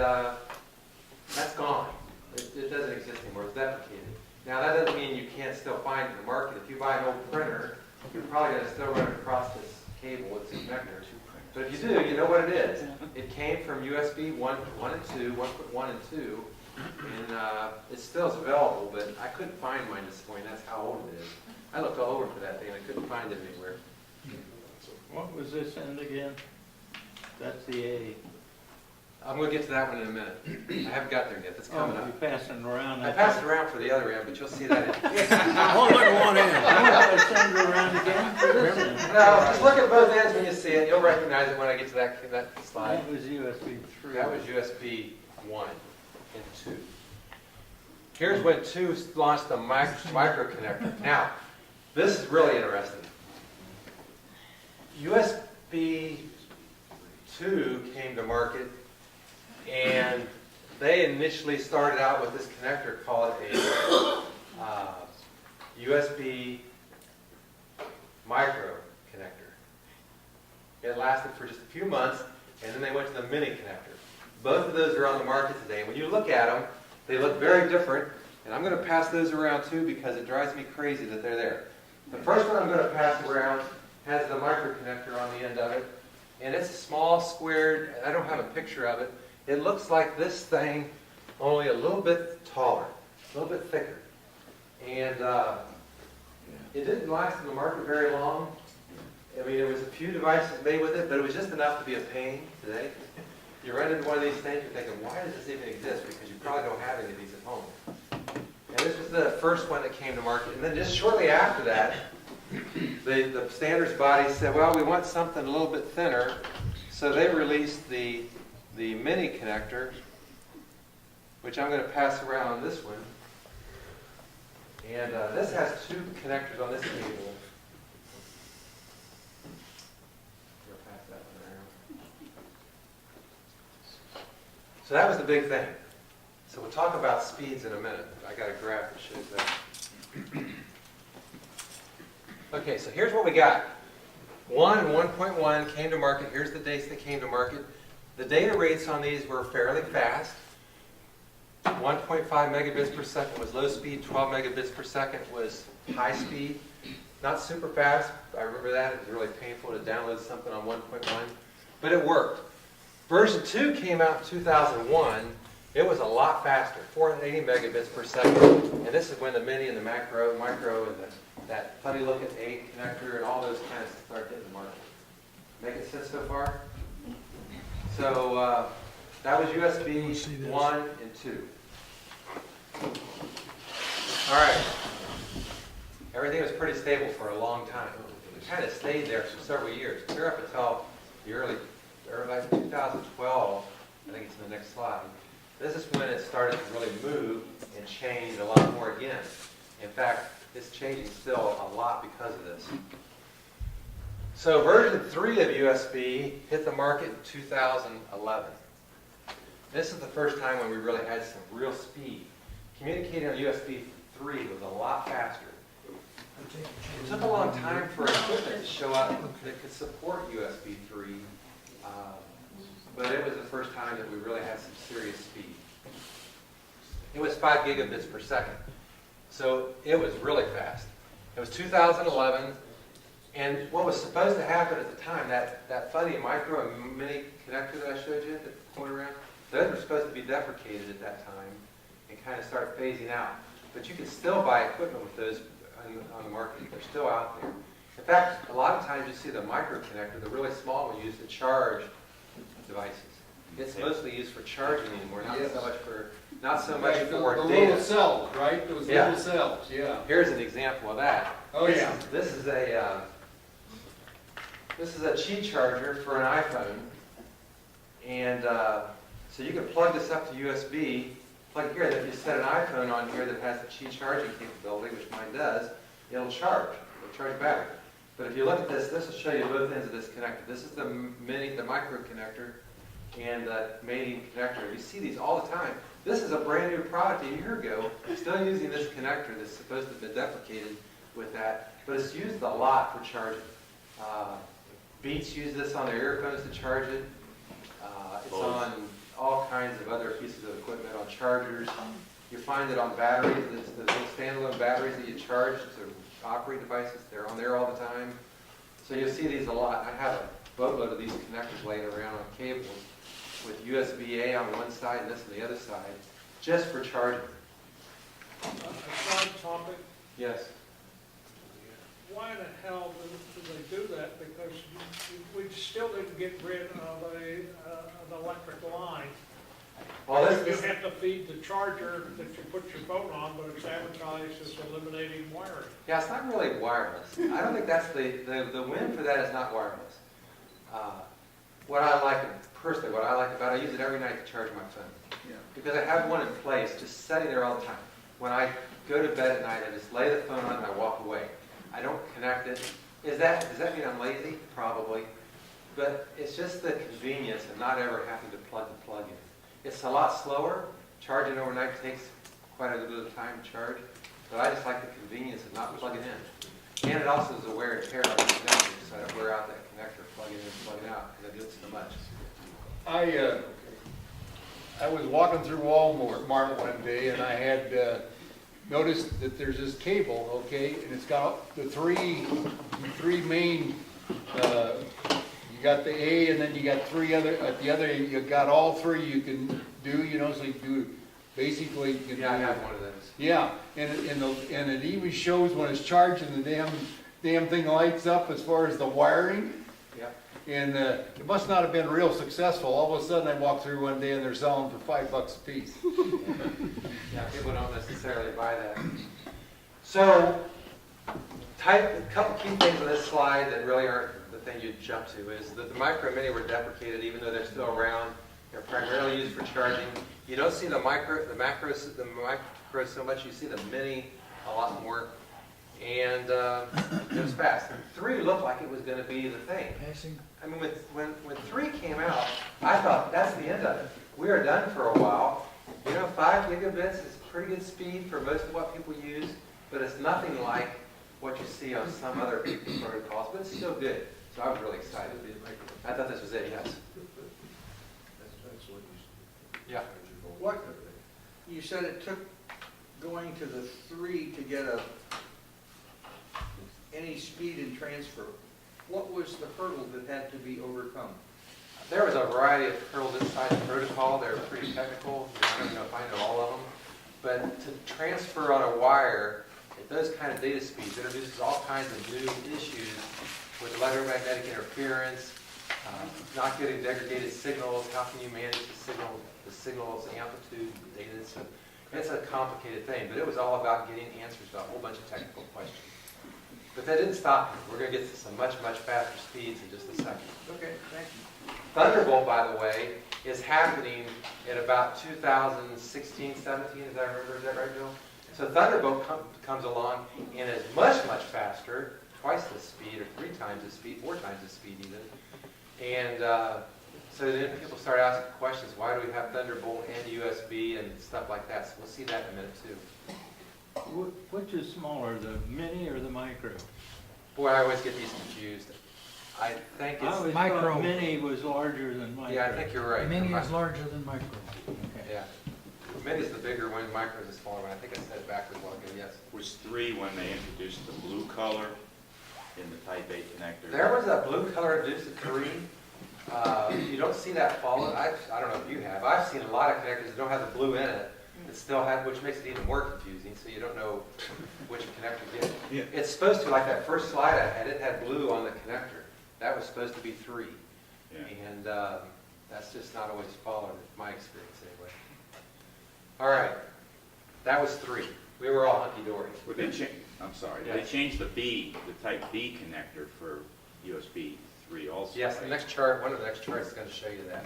that's gone. It doesn't exist anymore. It's deprecated. Now, that doesn't mean you can't still find it in the market. If you buy an old printer, you're probably going to still run across this cable with this connector. But if you do, you know what it is. It came from USB 1 and 2, 1.1 and 2, and it still is available, but I couldn't find mine this morning. That's how old it is. I looked all over for that thing, and I couldn't find it anywhere. What was this end again? That's the A. I'm gonna get to that one in a minute. I haven't got there yet, that's coming Oh, up. you're passing around. I passed it around for the other end, but you'll see that. Only one end. Send it around again for this end. No, just look at both ends when you see it, you'll recognize it when I get to that slide. That was USB 3. That was USB 1 and 2. Here's when 2 launched the micro connector. Now, this is really interesting. USB 2 came to market, and they initially started out with this connector called a USB micro connector. It lasted for just a few months, and then they went to the mini connector. Both of those are on the market today. When you look at them, they look very different, and I'm going to pass those around too because it drives me crazy that they're there. The first one I'm going to pass around has the micro connector on the end of it, and it's a small squared, I don't have a picture of it. It looks like this thing, only a little bit taller, a little bit thicker. And it didn't last in the market very long. I mean, there was a few devices made with it, but it was just enough to be a pain today. You run into one of these things, you're thinking, why does this even exist? Because you probably don't have any of these at home. And this was the first one that came to market. And then just shortly after that, the standards body said, well, we want something a little bit thinner. So they released the mini connector, which I'm going to pass around on this one. And this has 2 connectors on this cable. So that was the big thing. So we'll talk about speeds in a minute. I got a graph that shows that. Okay, so here's what we got. 1 and 1.1 came to market. Here's the dates that came to market. The data rates on these were fairly fast. 1.5 megabits per second was low speed. 12 megabits per second was high speed. Not super fast. I remember that. It was really painful to download something on 1.1. But it worked. Version 2 came out in 2001. It was a lot faster, 480 megabits per second. And this is when the mini and the micro, and that funny looking 8 connector and all those kind of start hitting the market. Making sense so far? So that was USB 1 and 2. All right. Everything was pretty stable for a long time. It kind of stayed there for several years. Clear up until the early 2012, I think it's in the next slide. This is when it started to really move and change a lot more again. In fact, it's changing still a lot because of this. So version 3 of USB hit the market in 2011. This is the first time when we really had some real speed. Communicating on USB 3 was a lot faster. It took a long time for equipment to show up that could support USB 3. But it was the first time that we really had some serious speed. It was 5 gigabits per second. So it was really fast. It was 2011, and what was supposed to happen at the time, that funny micro and mini connector that I showed you, that point around, those were supposed to be deprecated at that time and kind of start phasing out. But you can still buy equipment with those on the market. They're still out there. In fact, a lot of times you see the micro connector, the really small one, used to charge devices. It's mostly used for charging anymore, not so much for The data. little cells, right? Those Yeah. little cells, yeah. Here's an example of that. Oh, yeah. This is a Qi charger for an iPhone, and so you can plug this up to USB. Plug here. If you set an iPhone on here that has the Qi charging capability, which mine does, it'll charge. It'll charge battery. But if you look at this, this will show you both ends of this connector. This is the micro connector, and the main connector. You see these all the time. This is a brand new product a year ago, still using this connector that's supposed to have been deprecated with that, but it's used a lot for charging. Beats use this on their earphones to charge it. It's on all kinds of other pieces of equipment, on chargers. You find it on batteries, the big standalone batteries that you charge to operate devices, they're on there all the time. So you'll see these a lot. I have a boatload of these connectors laying around on cables with USB-A on one side and this on the other side, just for charging. A side topic, Yes. why the hell do they do that? Because we still didn't get rid of an electric line. Well, You have to feed the charger that you put your phone on, but it's advertised as eliminating wiring. Yeah, it's not really wireless. I don't think that's the win for that is not wireless. What I like, personally, what I like about it, I use it every night to charge my phone. Because I have one in place, just sitting there all the time. When I go to bed at night, I just lay the phone on and I walk away. I don't connect it. Does that mean I'm lazy? Probably. But it's just the convenience of not ever having to plug the plug in. It's a lot slower. Charging overnight takes quite a bit of time to charge. But I just like the convenience of not plugging in. And it also is a wear and tear on the connector, so I don't wear out that connector, plugging in and plugging out, because I do it so much. I was walking through Walmart one day, and I had noticed that there's this cable, okay, and it's got the three main, you got the A, and then you got three other, at the other, you got all three you can do, you know, so you do, basically, you can do. Yeah, I have one of those. Yeah, and it even shows when it's charging, the damn thing lights up as far as the wiring. Yep. And it must not have been real successful. All of a sudden, I walked through one day and they're selling for $5 a piece. Yeah, people don't necessarily buy that. So, a couple key things on this slide that really aren't the thing you jump to is that the Micro Mini were deprecated, even though they're still around. They're primarily used for charging. You don't see the macros so much. You see the Mini a lot more. And it was fast. And 3 looked like it was going to be the thing. I mean, when 3 came out, I thought that's the end of it. We are done for a while. You know, 5 gigabits is pretty good speed for most of what people use, but it's nothing like what you see on some other protocols, but it's still good. So I was really excited. I thought this was it, yes. Yeah. What, you said it took going to the 3 to get any speed and transfer. What was the hurdle that had to be overcome? There was a variety of hurdles inside the protocol. They're pretty technical. I don't know if I know all of them. But to transfer on a wire at those kind of data speeds introduces all kinds of new issues with electromagnetic interference, not getting degraded signals. How can you manage the signal's amplitude, the data? It's a complicated thing, but it was all about getting answers to a whole bunch of technical questions. But that didn't stop me. We're going to get to some much, much faster speeds in just a second. Okay, thank you. Thunderbolt, by the way, is happening in about 2016, 17, as I remember. Is that right, Bill? So Thunderbolt comes along and is much, much faster, twice the speed, or 3 times the speed, 4 times the speed even. And so then people start asking questions, why do we have Thunderbolt and USB and stuff like that? So we'll see that in a minute, too. Which is smaller, the Mini or the Micro? Boy, I always get these confused. I think I it's... always Micro. thought Mini was larger than Micro. Yeah, I think you're right. Mini is larger than micro. Okay. Yeah. Mini's the bigger one, Micro is the smaller one. I think I said it backwards a while ago, yes. Was 3 when they introduced the blue color in the Type A connector? There was a blue color introduced at 3. You don't see that followed. I don't know if you have. I've seen a lot of connectors that don't have the blue in it. It still have, which makes it even more confusing, so you don't know which connector to get. Yeah. It's supposed to, like that first slide I had, it had blue on the connector. That was supposed to be 3. Yeah. And that's just not always followed, in my experience anyway. All right, that was 3. We were all hunky-dory. Well, I'm sorry, Yeah. they changed the B, the Type B connector for USB 3 also. Yes, the right? next chart, one of the next charts is going to show you that.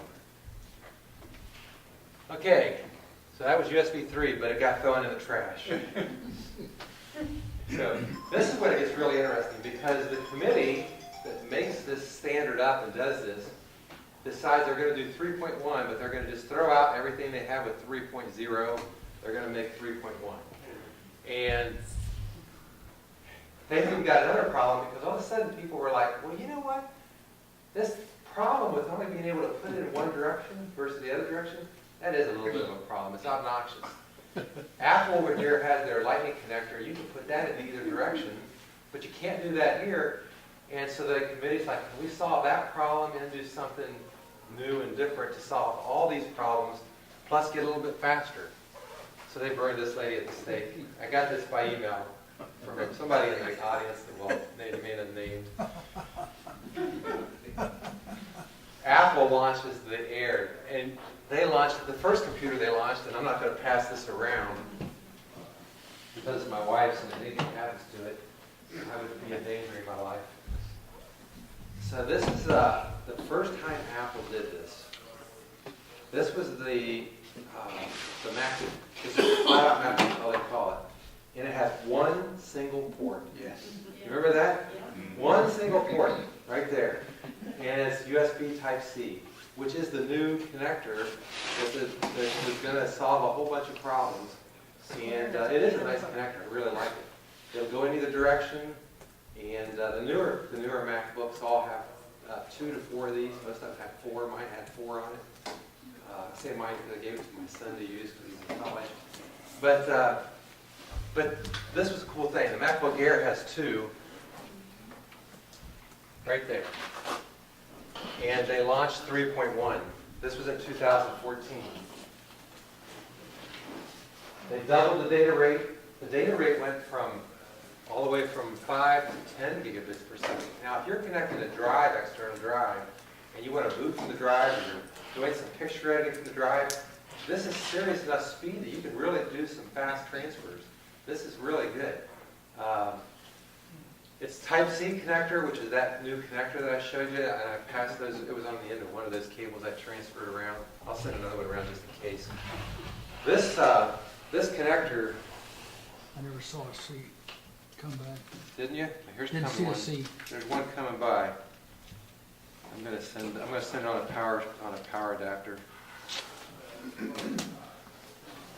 Okay, so that was USB 3, but it got thrown in the trash. So this is when it gets really interesting, because the committee that makes this standard up and does this decides they're going to do 3.1, but they're going to just throw out everything they have with 3.0. They're going to make 3.1. And they've even got another problem, because all of a sudden people were like, well, you know what? This problem with only being able to put it in one direction versus the other direction, that is a little bit of a problem. It's obnoxious. Apple over here has their Lightning connector. You can put that in either direction, but you can't do that here. And so the committee's like, can we solve that problem and do something new and different to solve all these problems, plus get a little bit faster? So they burned this lady at the stake. I got this by email. from somebody in the audience that will remain unnamed. Apple launches the Air, and they launched the first computer they launched, and I'm not going to pass this around because it's my wife's, and if anything happens to it, I would be endangering my life. So this is the first time Apple did this. This was the Mac. This is the flat-out Mac, that's how they call it. And it has one single port. Yes. You remember that? One single port, right there. And it's USB Type-C, which is the new connector that is going to solve a whole bunch of problems. And it is a nice connector. I really like it. It'll go in either direction. And the newer MacBooks all have 2 to 4 of these. Most of them have 4. Mine had 4 on it. I say mine because I gave it to my son to use because he's in college. But this was a cool thing. The MacBook Air has 2 right there. And they launched 3.1. This was in 2014. They doubled the data rate. The data rate went from all the way from 5 to 10 gigabits per second. Now, if you're connecting a drive, external drive, and you want to boot from the drive, or you're doing some picture editing from the drive, this is serious enough speed that you can really do some fast transfers. This is really good. It's Type-C connector, which is that new connector that I showed you, and I passed those. It was on the end of one of those cables I transferred around. I'll send another one around just in case. This connector. I never saw a C come back. Didn't you? Here's Didn't see coming a one. C. There's one coming by. I'm gonna send on a power adapter.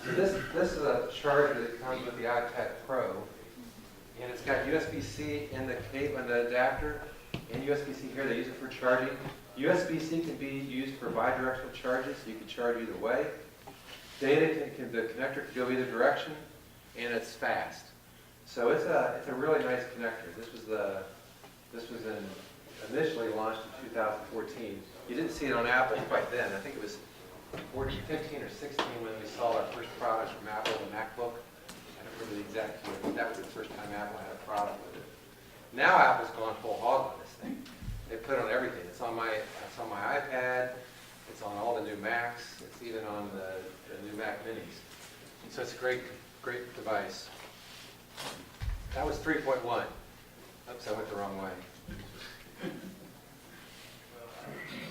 This is a charger that comes with the iPad Pro, and it's got USB-C in the cable and the adapter, and USB-C here. They use it for charging. USB-C can be used for bidirectional charges. You can charge either way. The connector can go either direction, and it's fast. So it's a really nice connector. This was initially launched in 2014. You didn't see it on Apple quite then. I think it was 15 or 16 when we saw our first product from Apple, the MacBook. I don't remember the exact year, but that was the first time Apple had a product with it. Now Apple's gone whole hog on this thing. They put it on everything. It's on my iPad. It's on all the new Macs. It's even on the new Mac Minis. So it's a great device. That was 3.1. Oops, I went the wrong way.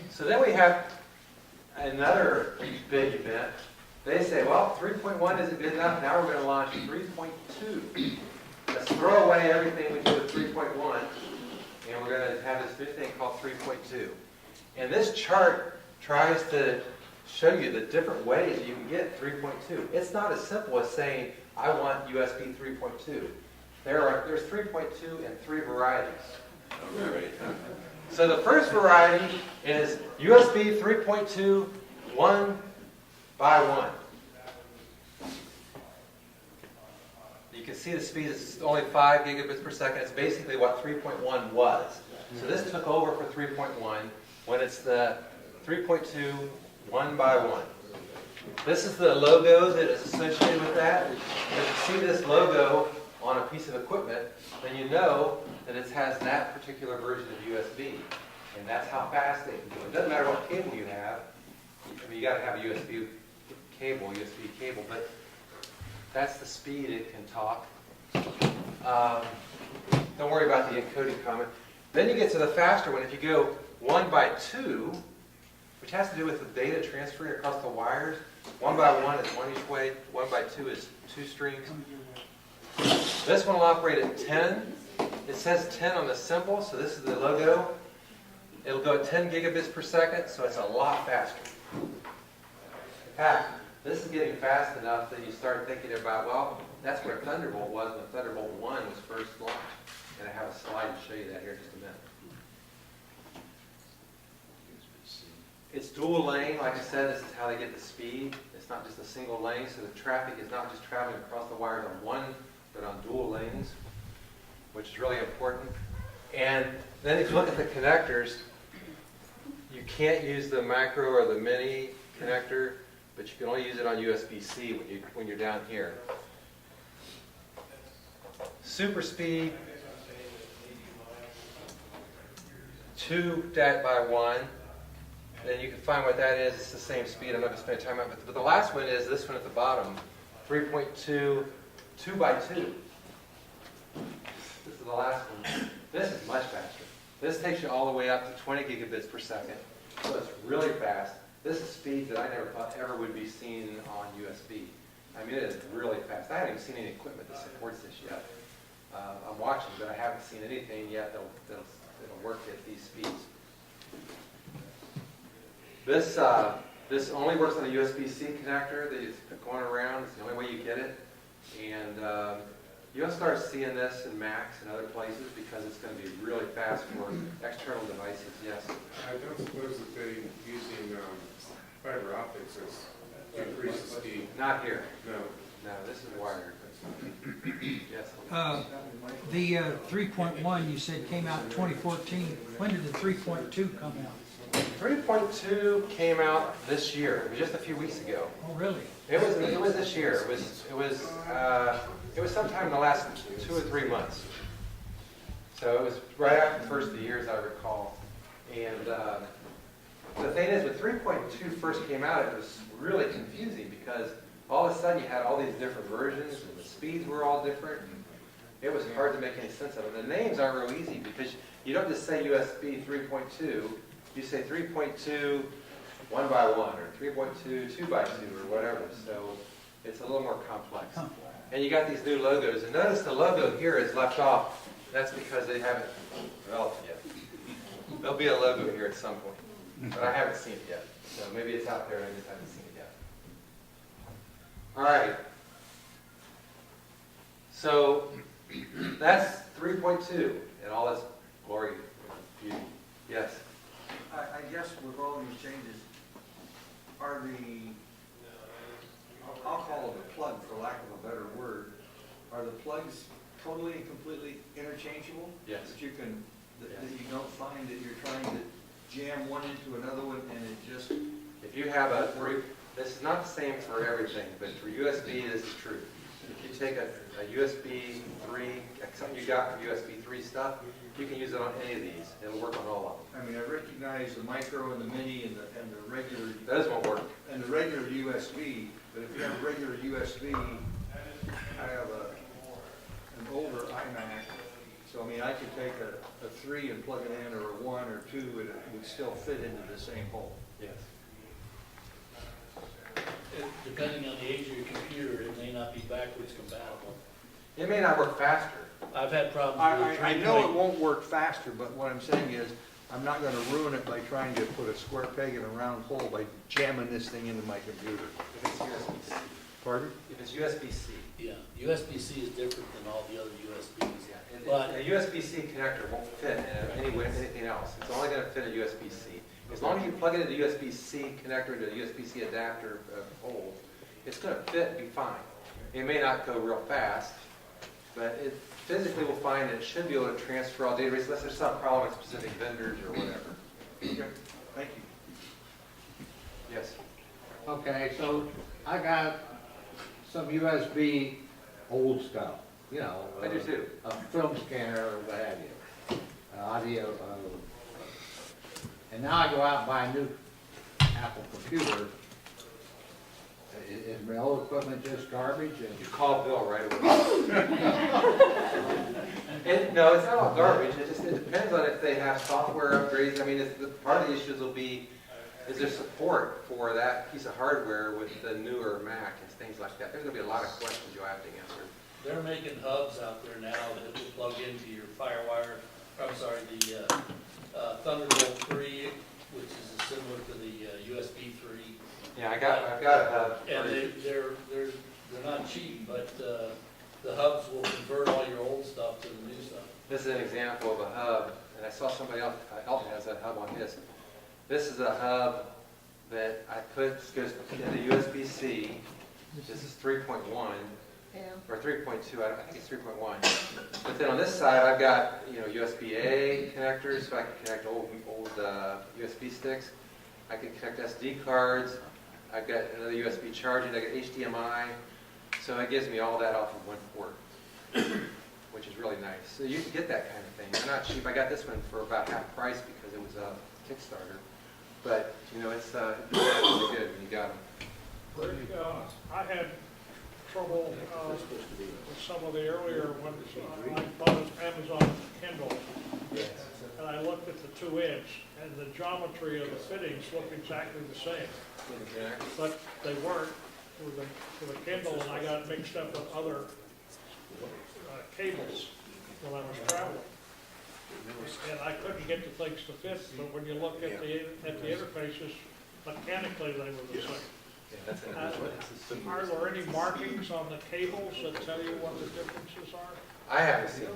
So then we have another big event. They say, well, 3.1 isn't good enough. Now we're going to launch 3.2. Let's throw away everything we did with 3.1, and we're going to have this new thing called 3.2. And this chart tries to show you the different ways you can get 3.2. It's not as simple as saying, I want USB 3.2. There's 3.2 in 3 varieties. So the first variety is USB 3.2 1 by 1. You can see the speed is only 5 gigabits per second. It's basically what 3.1 was. So this took over for 3.1 when it's the 3.2 1 by 1. This is the logo that is associated with that. If you see this logo on a piece of equipment, then you know that it has that particular version of USB. And that's how fast they can do it. It doesn't matter what cable you have. I mean, you got to have a USB cable, but that's the speed it can talk. Don't worry about the encoding comment. Then you get to the faster one. If you go 1 by 2, which has to do with the data transferring across the wires, 1 by 1 is 1 each way, 1 by 2 is 2 streams. This one will operate at 10. It says 10 on the symbol, so this is the logo. It'll go at 10 gigabits per second, so it's a lot faster. In fact, this is getting fast enough that you start thinking about, well, that's where Thunderbolt was when Thunderbolt 1 was first launched. And I have a slide to show you that here in just a minute. It's dual lane. Like I said, this is how they get the speed. It's not just a single lane, so the traffic is not just traveling across the wires on one, but on dual lanes, which is really important. And then if you look at the connectors, you can't use the micro or the mini connector, but you can only use it on USB-C when you're down here. super speed, 2 that by 1. Then you can find what that is. It's the same speed. I'm not going to spend time on it. But the last one is this one at the bottom, 3.2, 2 by 2. This is the last one. This is much faster. This takes you all the way up to 20 gigabits per second. So it's really fast. This is speeds that I never thought ever would be seen on USB. I mean, it is really fast. I haven't even seen any equipment that supports this yet. I'm watching, but I haven't seen anything yet that'll work at these speeds. This only works on a USB-C connector that is going around. It's the only way you get it. And you'll start seeing this in Macs and other places because it's going to be really fast for external devices, yes. I don't suppose that they using fiber optics as increase the speed. Not here. No. No, this is wired. Yes. The 3.1 you said came out in 2014. When did the 3.2 come out? 3.2 came out this year. It was just a few weeks ago. Oh, really? It was this year. It was sometime in the last 2 or 3 months. So it was right after the first of the year, as I recall. And the thing is, when 3.2 first came out, it was really confusing because all of a sudden you had all these different versions and the speeds were all different. And it was hard to make any sense of it. The names aren't real easy because you don't just say USB 3.2. You say 3.2 1 by 1 or 3.2 2 by 2 or whatever. So it's a little more complex. And you got these new logos. And notice the logo here is left off. That's because they haven't developed it yet. There'll be a logo here at some point. But I haven't seen it yet. So maybe it's out there and I just haven't seen it yet. All right. So that's 3.2 and all its glory and beauty. Yes? I guess with all these changes, are I'll call it a plug for lack of a better word, are the plugs totally and completely interchangeable? Yes. That you can, that you don't find that you're trying to jam one into another one and it just... If you have this is not the same for everything, but for USB, this is true. If you take a USB 3, something you got from USB 3 stuff, you can use it on any of these. It'll work on all of them. I mean, I recognize the micro and the mini and the regular... Those won't work. And the regular USB, but if you have a regular USB, I have an older iMac, so I mean, I could take a 3 and plug it in, or a 1 or 2, and it would still fit into the same hole. Yes. Depending on the age of your computer, it may not be backwards compatible. It may not work faster. I've had problems with I know it won't work faster, but what I'm saying is, I'm not going to ruin it by trying to put a square peg in a round hole by jamming this thing into my computer. If it's USB-C. Pardon? If it's USB-C. Yeah, USB-C is different than all the other USBs. Yeah. But a USB-C connector won't fit in anything else. It's only going to fit a USB-C. As long as you plug it into a USB-C connector to a USB-C adapter hole, it's going to fit and be fine. It may not go real fast, but it physically will find that it should be able to transfer all data unless there's some problem with specific vendors or whatever. Okay, thank you. Yes. Okay, so I got some USB old stuff, you know. I do too. A film scanner or what have you, audio. And now I go out and buy a new Apple computer. Is my old equipment just garbage? You call Bill right away. No, it's not all garbage. It depends on if they have software upgrades. I mean, part of the issues will be, is there support for that piece of hardware with the newer Mac and things like that. There's going to be a lot of questions you'll have to answer. they're making hubs out there now that will plug into your FireWire, the Thunderbolt 3, which is similar to the USB 3. Yeah, I've got a hub. And they're not cheap, but the hubs will convert all your old stuff to the new stuff. This is an example of a hub, and I saw somebody else has a hub on his. This is a hub that I put in the USB-C. This is 3.1, or 3.2, I think it's 3.1. But then on this side, I've got USB-A connectors, so I can connect old USB sticks. I can connect SD cards. I've got another USB charging. I got HDMI. So it gives me all that off of one port. which is really nice. So you can get that kind of thing. They're not cheap. I got this one for about half price because it was a Kickstarter. But, you know, it's really good when you got them. I had trouble with some of the earlier ones. I bought an Amazon Kindle, and I looked at the 2-inch, and the geometry of the fittings looked exactly the same. But they weren't with the Kindle, and I got mixed up with other cables when I was traveling. And I couldn't get the things to fit, but when you look at the interfaces, mechanically they were the same. Are there any markings on the cables that tell you what the differences are? I haven't seen them.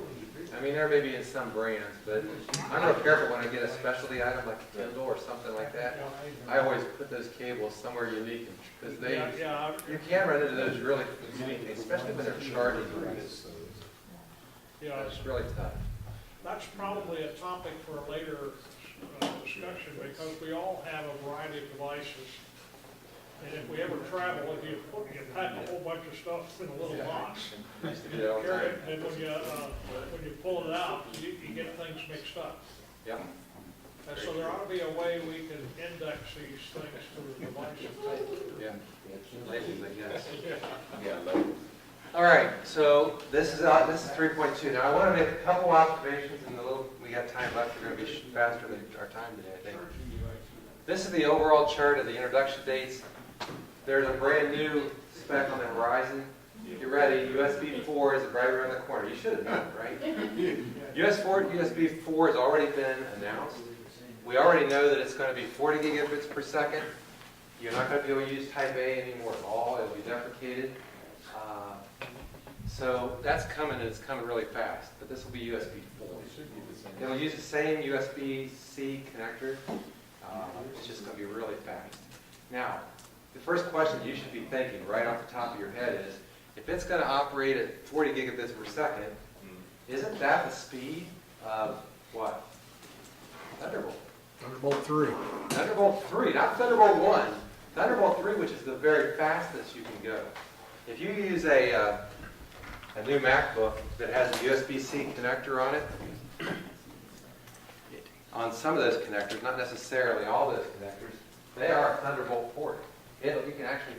I mean, there may be in some brands, but I'm real careful when I get a specialty item like a Kindle or something like that. I always put those cables somewhere unique because you can run into those really unique things, especially when they're charging devices. Yeah, it's really tough. That's probably a topic for a later discussion because we all have a variety of devices. And if we ever travel, if you pack a whole bunch of stuff in a little box, carry it, and when you pull it out, you get things mixed up. Yeah. And so there ought to be a way we can index these things to the devices. Yeah. Labels, I guess. Yeah. All right, so this is 3.2. Now I want to make a couple observations in the little, we got time left. We're going to be faster than our time today, I think. This is the overall chart of the introduction dates. There's a brand new spec on the horizon. Get ready, USB 4 is right around the corner. You should have known, right? USB 4 has already been announced. We already know that it's going to be 40 gigabits per second. You're not going to be able to use Type A anymore at all. It'll be deprecated. So that's coming, and it's coming really fast. But this will be USB 4. It'll use the same USB-C connector. It's just going to be really fast. Now, the first question you should be thinking right off the top of your head is, if it's going to operate at 40 gigabits per second, isn't that the speed of what? Thunderbolt. Thunderbolt 3. Thunderbolt 3, not Thunderbolt 1. Thunderbolt 3, which is the very fastest you can go. If you use a new MacBook that has a USB-C connector on it, on some of those connectors, not necessarily all those connectors, they are Thunderbolt port. You can actually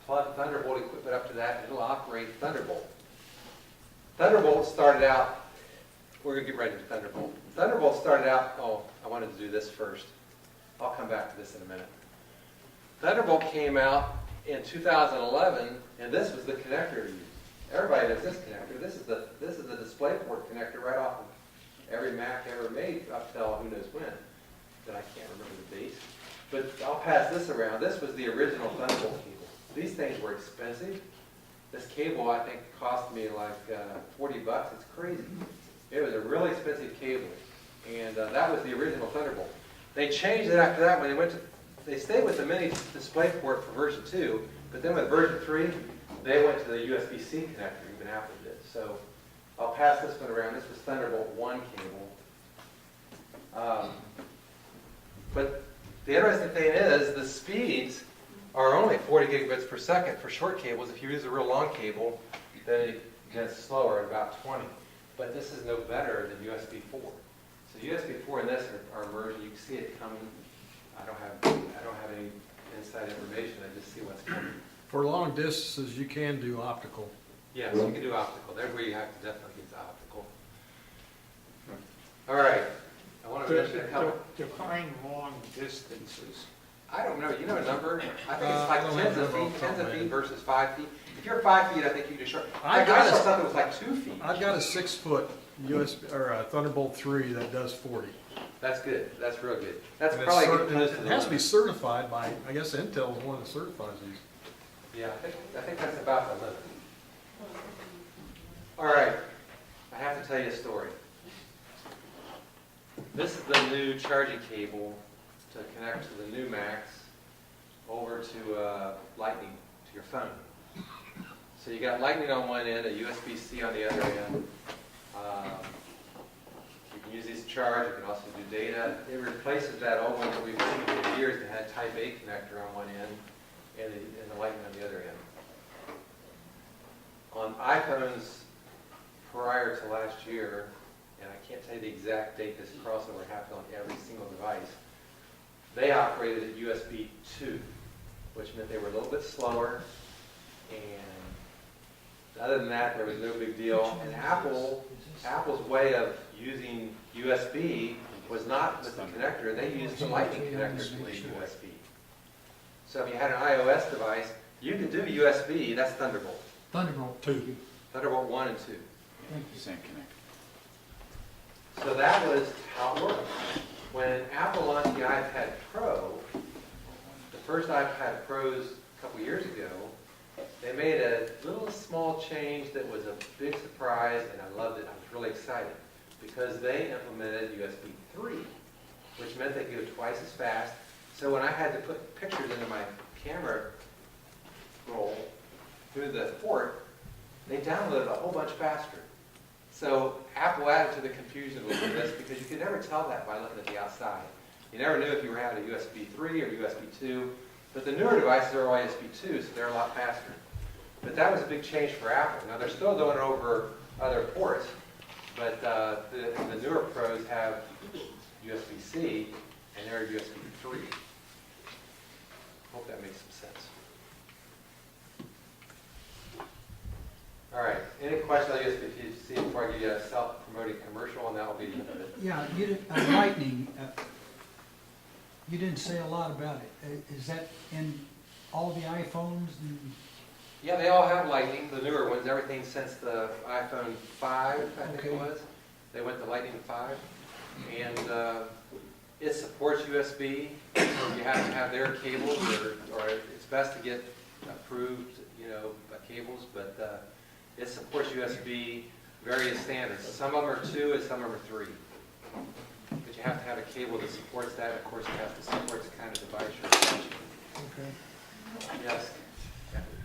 plug Thunderbolt equipment up to that, and it'll operate Thunderbolt. Thunderbolt started out, we're going to get right into Thunderbolt. Thunderbolt started out, I wanted to do this first. I'll come back to this in a minute. Thunderbolt came out in 2011, and this was the connector to use. Everybody knows this connector. This is the DisplayPort connector right off of every Mac ever made up till who knows when. That I can't remember the date. But I'll pass this around. This was the original Thunderbolt cable. These things were expensive. This cable, I think, cost me like 40 bucks. It's crazy. It was a really expensive cable. And that was the original Thunderbolt. They changed it after that when they stayed with the mini DisplayPort for version 2, but then with version 3, they went to the USB-C connector, even Apple did. So I'll pass this one around. This was Thunderbolt 1 cable. But the interesting thing is the speeds are only 40 gigabits per second for short cables. If you use a real long cable, then it gets slower at about 20. But this is no better than USB 4. So USB 4 and this are merging. You can see it coming. I don't have any inside information. I just see what's coming. For long distances, you can do optical. Yes, you can do optical. There's where you have to definitely use optical. All right. I want to mention a couple. Define long distances. I don't know. You know a number? I think it's like 10 of feet versus 5 feet. If you're 5 feet, I think you can do short. I saw stuff that was like 2 feet. I've got a 6-foot USB or a Thunderbolt 3 that does 40. That's good. That's real good. That's And probably it's getting close to the it has to be limit. certified by, I guess Intel is one that certifies these. Yeah, I think that's about the limit. All right. I have to tell you a story. This is the new charging cable to connect to the new Macs over to Lightning to your phone. So you got Lightning on one end, a USB-C on the other end. You can use these to charge. You can also do data. It replaces that old one that we've seen for years that had Type A connector on one end and the Lightning on the other end. On iPhones prior to last year, and I can't tell you the exact date this crossover happened on every single device, they operated at USB 2, which meant they were a little bit slower, and other than that, there was no big deal. And Apple's way of using USB was not with the connector. They used the Lightning connector to USB. So if you had an iOS device, you could do USB, that's Thunderbolt. Thunderbolt 2. Thunderbolt 1 and 2. Thank you. Same connector. So that was how it worked. When Apple launched the iPad Pro, the first iPad Pros a couple years ago, they made a little small change that was a big surprise, and I loved it. I was really excited because they implemented USB 3, which meant they could go twice as fast. So when I had to put pictures into my camera roll through the port, they downloaded a whole bunch faster. So Apple added to the confusion a little bit because you could never tell that by looking at the outside. You never knew if you were having a USB 3 or USB 2, but the newer devices are all USB 2, so they're a lot faster. But that was a big change for Apple. Now they're still going over other ports, but the newer Pros have USB-C and they're USB 3. Hope that makes some sense. All right, any questions on USB-C before I give you a self-promoting commercial, and that will be the end of it. Yeah, you did, Lightning, you didn't say a lot about it. Is that in all the iPhones? Yeah, they all have Lightning, the newer ones, everything since the iPhone 5, I think it was. They went to Lightning 5, and it supports USB. So you have to have their cables, or it's best to get approved, cables, but it supports USB various standards. Some of them are 2 and some of them are 3. But you have to have a cable that supports that. Of course, it has to support the kind of device you're attaching. Okay. Yes.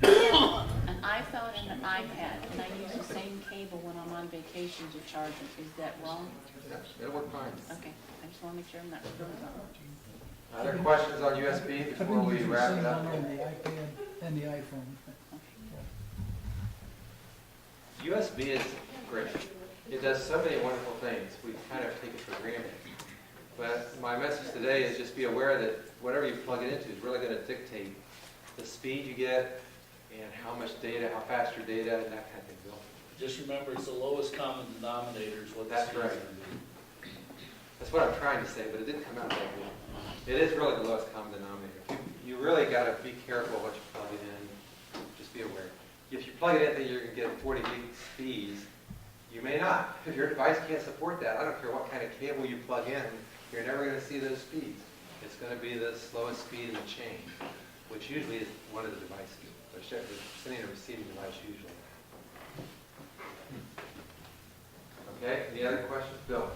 An iPhone and an iPad, and I use the same cable when I'm on vacation to charge it. Is that wrong? It'll work fine. Okay, I just want to make sure I'm not doing wrong. Other questions on USB I've before been we using the wrap same it up? one on the iPad and the iPhone. USB is great. It does so many wonderful things. We kind of take it for granted. But my message today is just be aware that whatever you plug it into is really going to dictate the speed you get and how much data, how fast your data, and that kind of thing goes. Just remember, it's the lowest common denominator is what That's the right. speed's gonna be. That's what I'm trying to say, but it didn't come out that good. It is really the lowest common denominator. You really got to be careful what you plug it in. Just be aware. If you plug it in that you're going to get 40 gig speeds, you may not. If your device can't support that, I don't care what kind of cable you plug in, you're never going to see those speeds. It's going to be the slowest speed in the chain, which usually is one of the devices. Or sending and receiving device usually. Okay, any other questions? Bill?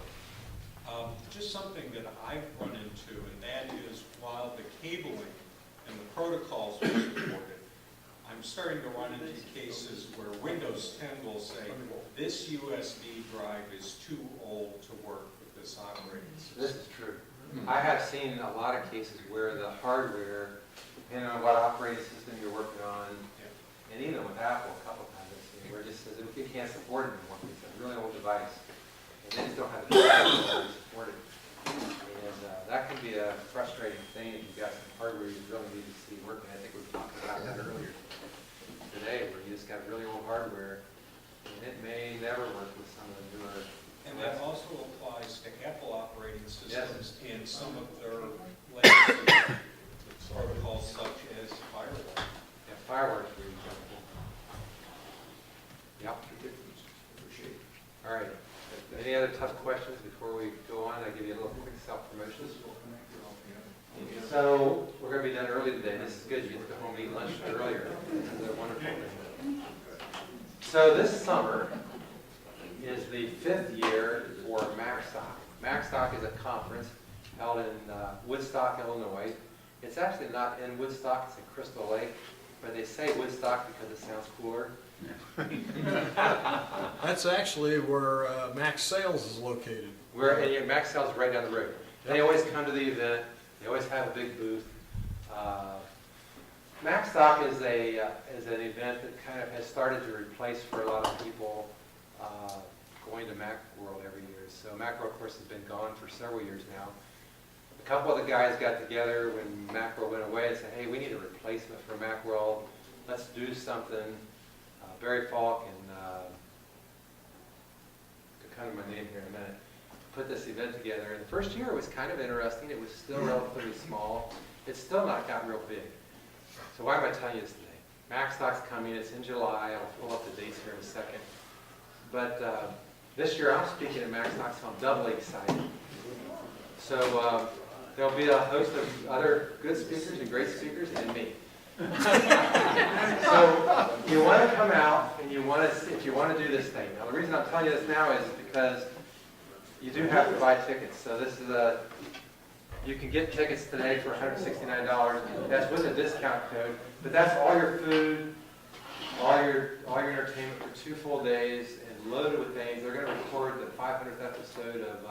Just something that I've run into, and that is while the cabling and the protocols are supported, I'm starting to run into cases where Windows 10 will say, this USB drive is too old to work with this operating system. This is true. I have seen a lot of cases where the hardware, depending on what operating system you're working on, and even with Apple a couple times I've seen where it just says it can't support it anymore. It's a really old device. And they just don't have the capacity to support it. And that can be a frustrating thing if you've got some hardware you really need to see working. I think we were talking about that earlier today, where you just got really old hardware, and it may never work with some of the newer. And that also applies to Apple operating systems Yes. and some of their latest protocols such as firewall. Yeah, fireworks for example. Yep. All right. Any other tough questions before we go on? I'll give you a little quick self-promotion. So we're going to be done early today. This is good. You get to go home and eat lunch earlier. This is a wonderful thing. So this summer is the 5th year for MacStock. MacStock is a conference held in Woodstock, Illinois. It's actually not in Woodstock, it's in Crystal Lake, but they say Woodstock because it sounds cooler. That's actually where Max Sales is located. And Max Sales is right down the road. They always come to the event. They always have a big booth. MacStock is an event that kind of has started to replace for a lot of people going to Macworld every year. So Macworld, of course, has been gone for several years now. A couple of the guys got together when Macworld went away and said, hey, we need a replacement for Macworld. Let's do something. Barry Falk and kind of my name here in a minute, put this event together. And the first year it was kind of interesting. It was still relatively small. It's still not got real big. So why am I telling you this today? MacStock's coming. It's in July. I'll pull up the dates here in a second. But this year I'm speaking at MacStock, so I'm doubly excited. So there'll be a host of other good speakers and great speakers and me. So you want to come out and you want to, if you want to do this thing. Now the reason I'm telling you this now is because you do have to buy tickets. So this is you can get tickets today for $169. That's with a discount code, but that's all your food, all your entertainment for 2 full days and loaded with things. They're going to record the 500th episode of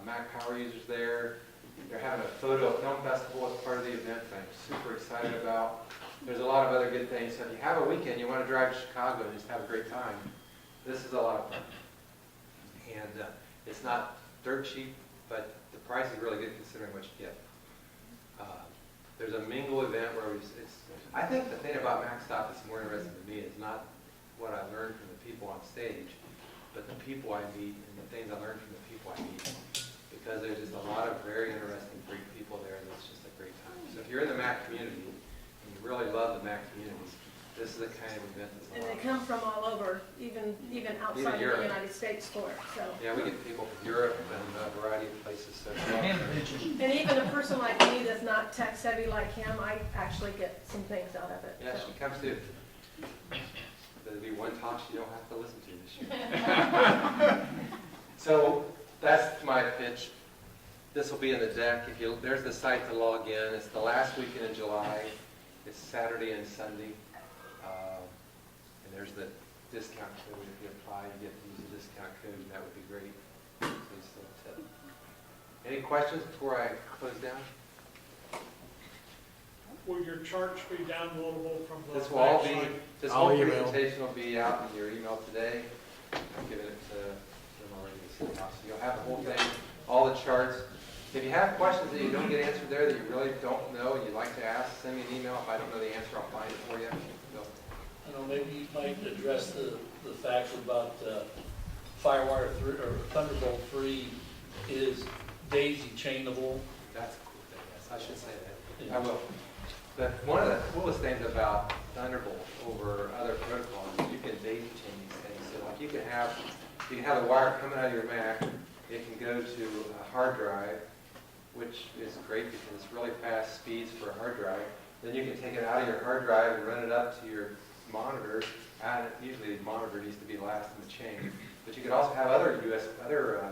Mac Power Users there. They're having a photo film festival as part of the event that I'm super excited about. There's a lot of other good things. So if you have a weekend, you want to drive to Chicago and just have a great time, this is a lot of fun. And it's not dirt cheap, but the price is really good considering what you get. There's a mingle event where I think the thing about MacStop that's more interesting to me is not what I learned from the people on stage, but the people I meet and the things I learned from the people I meet. Because there's just a lot of very interesting, great people there, and it's just a great time. So if you're in the Mac community, and you really love the Mac community, this is the kind of event that's a And lot they of come from all over, even outside of Europe. the United States for it, so. Yeah, we get people from Europe and a variety of places. So And even a person like me that's not tech savvy like him, I actually get some things out of it. yeah, so. she comes too. There'll be one talk she don't have to listen to this year. So that's my pitch. This will be in the deck. There's the site to log in. It's the last weekend in July. It's Saturday and Sunday. And there's the discount code. If you apply, you get to use the discount code, and that would be great. So you still tip. Any questions before I close down? Will your charts be downloadable from the This will all be, website? this whole presentation will be out in your email today. I'm giving it to them already to send out. So you'll have the whole thing, all the charts. If you have questions that you don't get answered there, that you really don't know and you'd like to ask, send me an email. If I don't know the answer, I'll find it for you. I know maybe you might address the fact about FireWire 3 or Thunderbolt 3 is daisy chainable. That's a cool thing, yes. I should say that. I will. But one of the coolest things about Thunderbolt over other protocols is you can daisy chain these things. So like you can have a wire coming out of your Mac, it can go to a hard drive, which is great because it's really fast speeds for a hard drive. Then you can take it out of your hard drive and run it up to your monitor. And usually the monitor needs to be last in the chain. But you could also have other devices that are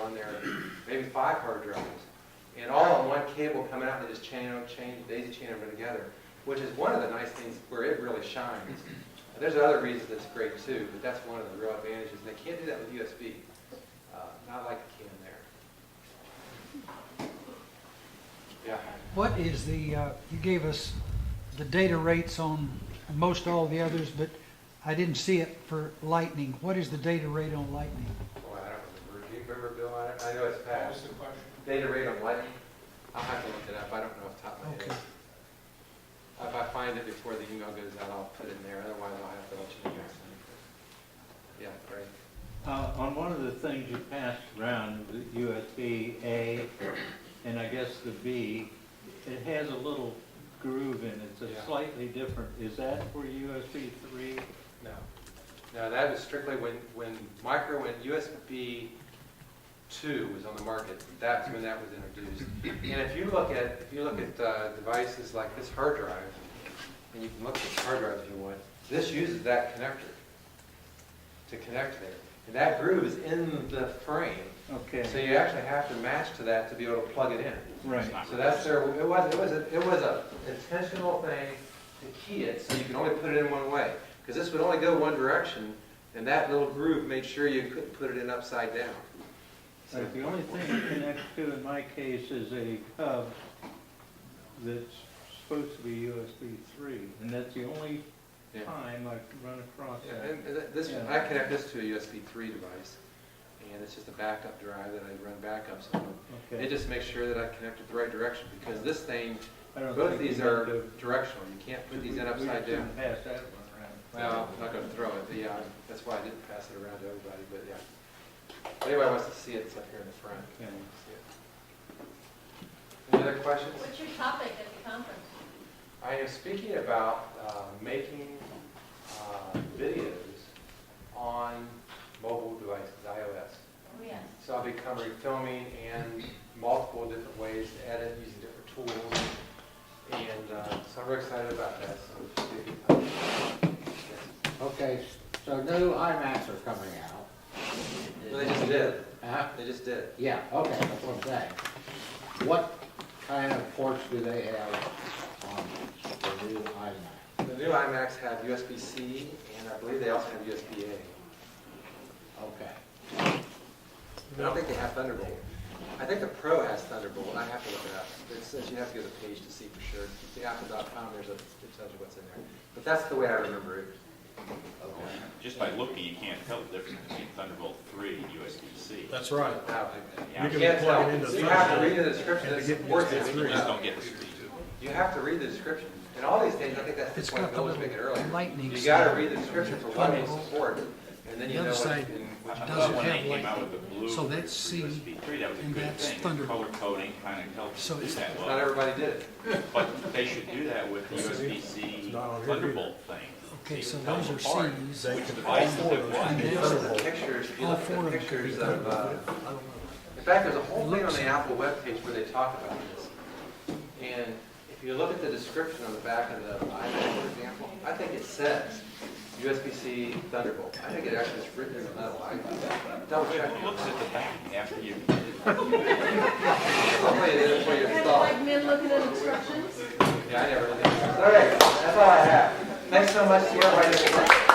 on there, maybe 5 hard drives. And all on one cable coming out and they just daisy chain them together, which is one of the nice things where it really shines. There's other reasons that's great too, but that's one of the real advantages. And they can't do that with USB, not like they can there. Yeah. What is the, you gave us the data rates on most all the others, but I didn't see it for Lightning. What is the data rate on Lightning? Oh, I don't remember. Do you remember, Bill? I know it's fast. Data rate on Lightning? I'll have to look it up. I don't know off the top of my head. If I find it before the email goes out, I'll put it in there. Otherwise, I'll have to let you know. Yeah, great. On one of the things you passed around, the USB-A, and I guess the B, it has a little groove in it. It's a slightly different. Is that for USB 3? No. No, that was strictly when USB 2 was on the market. That's when that was introduced. And if you look at devices like this hard drive, and you can look at this hard drive if you want, this uses that connector to connect there. And that groove is in the frame. Okay. So you actually have to match to that to be able to plug it in. Right. So that's their. It was a intentional thing to key it so you can only put it in one way, because this would only go one direction, and that little groove made sure you couldn't put it in upside down. So the only thing it connects to in my case is a hub that's supposed to be USB 3, and that's the only Yeah. time I run across Yeah, that. and this, Yeah. I connect this to a USB 3 device, and it's just a backup drive that I run backups on. Okay. It just makes sure that I connect it the right direction, because this thing, I don't both think these we are have to- directional, you can't put these in upside We down. shouldn't pass that one around. Well, I'm not gonna throw it, but yeah, that's why I didn't pass it around to everybody, but yeah. If anybody wants to see it, it's up here in the front. Okay. See it. Any other questions? What's your topic at the conference? I am speaking about making videos on mobile devices, iOS. Oh, yes. So I'll be covering filming and multiple different ways to edit using different tools. And so I'm very excited about that. So it'll be a good time. Okay, so new iMacs are coming out. Well, they just did. Huh? They just did. Yeah, okay, that's what I'm saying. What kind of ports do they have on the new iMac? The new iMacs have USB-C, and I believe they also have USB-A. Okay. I don't think they have Thunderbolt. I think the Pro has Thunderbolt. I have to look it up. It says you have to go to the page to see for sure. The Apple.com, it tells you what's in there. But that's the way I remember it. Just by looking, you can't tell the difference between Thunderbolt 3 and USB-C. That's right. Yeah. You can can't plug tell. it into You have to Thunderbolt read the description. and to It's get worth it. USB-3. You just don't get the speed. You have to read the description. And all these things, I think that's the It's point got the Bill was making earlier. lightning You gotta side. read the description for what they Thunderbolt. support, and then The you know other what. side which- I doesn't thought when they have came out lightning. with the blue So that's C, USB-3, that was a and good that's thing. Thunderbolt. Color coding kind of helps So do it's- that Not well. everybody did it. But they should do that with the USB-C not on here Thunderbolt thing. Okay, so You can tell those them are apart Cs. Which device is it And what? then- Look at the pictures, if you All look four at of the them could be pictures of, Thunderbolt. in fact, there's a whole thing on the Apple webpage where they talk about this. And if you look at the description on the back of the iPad, for example, I think it says USB-C Thunderbolt. I think it actually is written in the metal. Double check. It looks at the back after you. Hopefully it is for your install. Like men looking at instructions? Yeah, I never really did. All right, that's all I have. Thanks so much to everybody.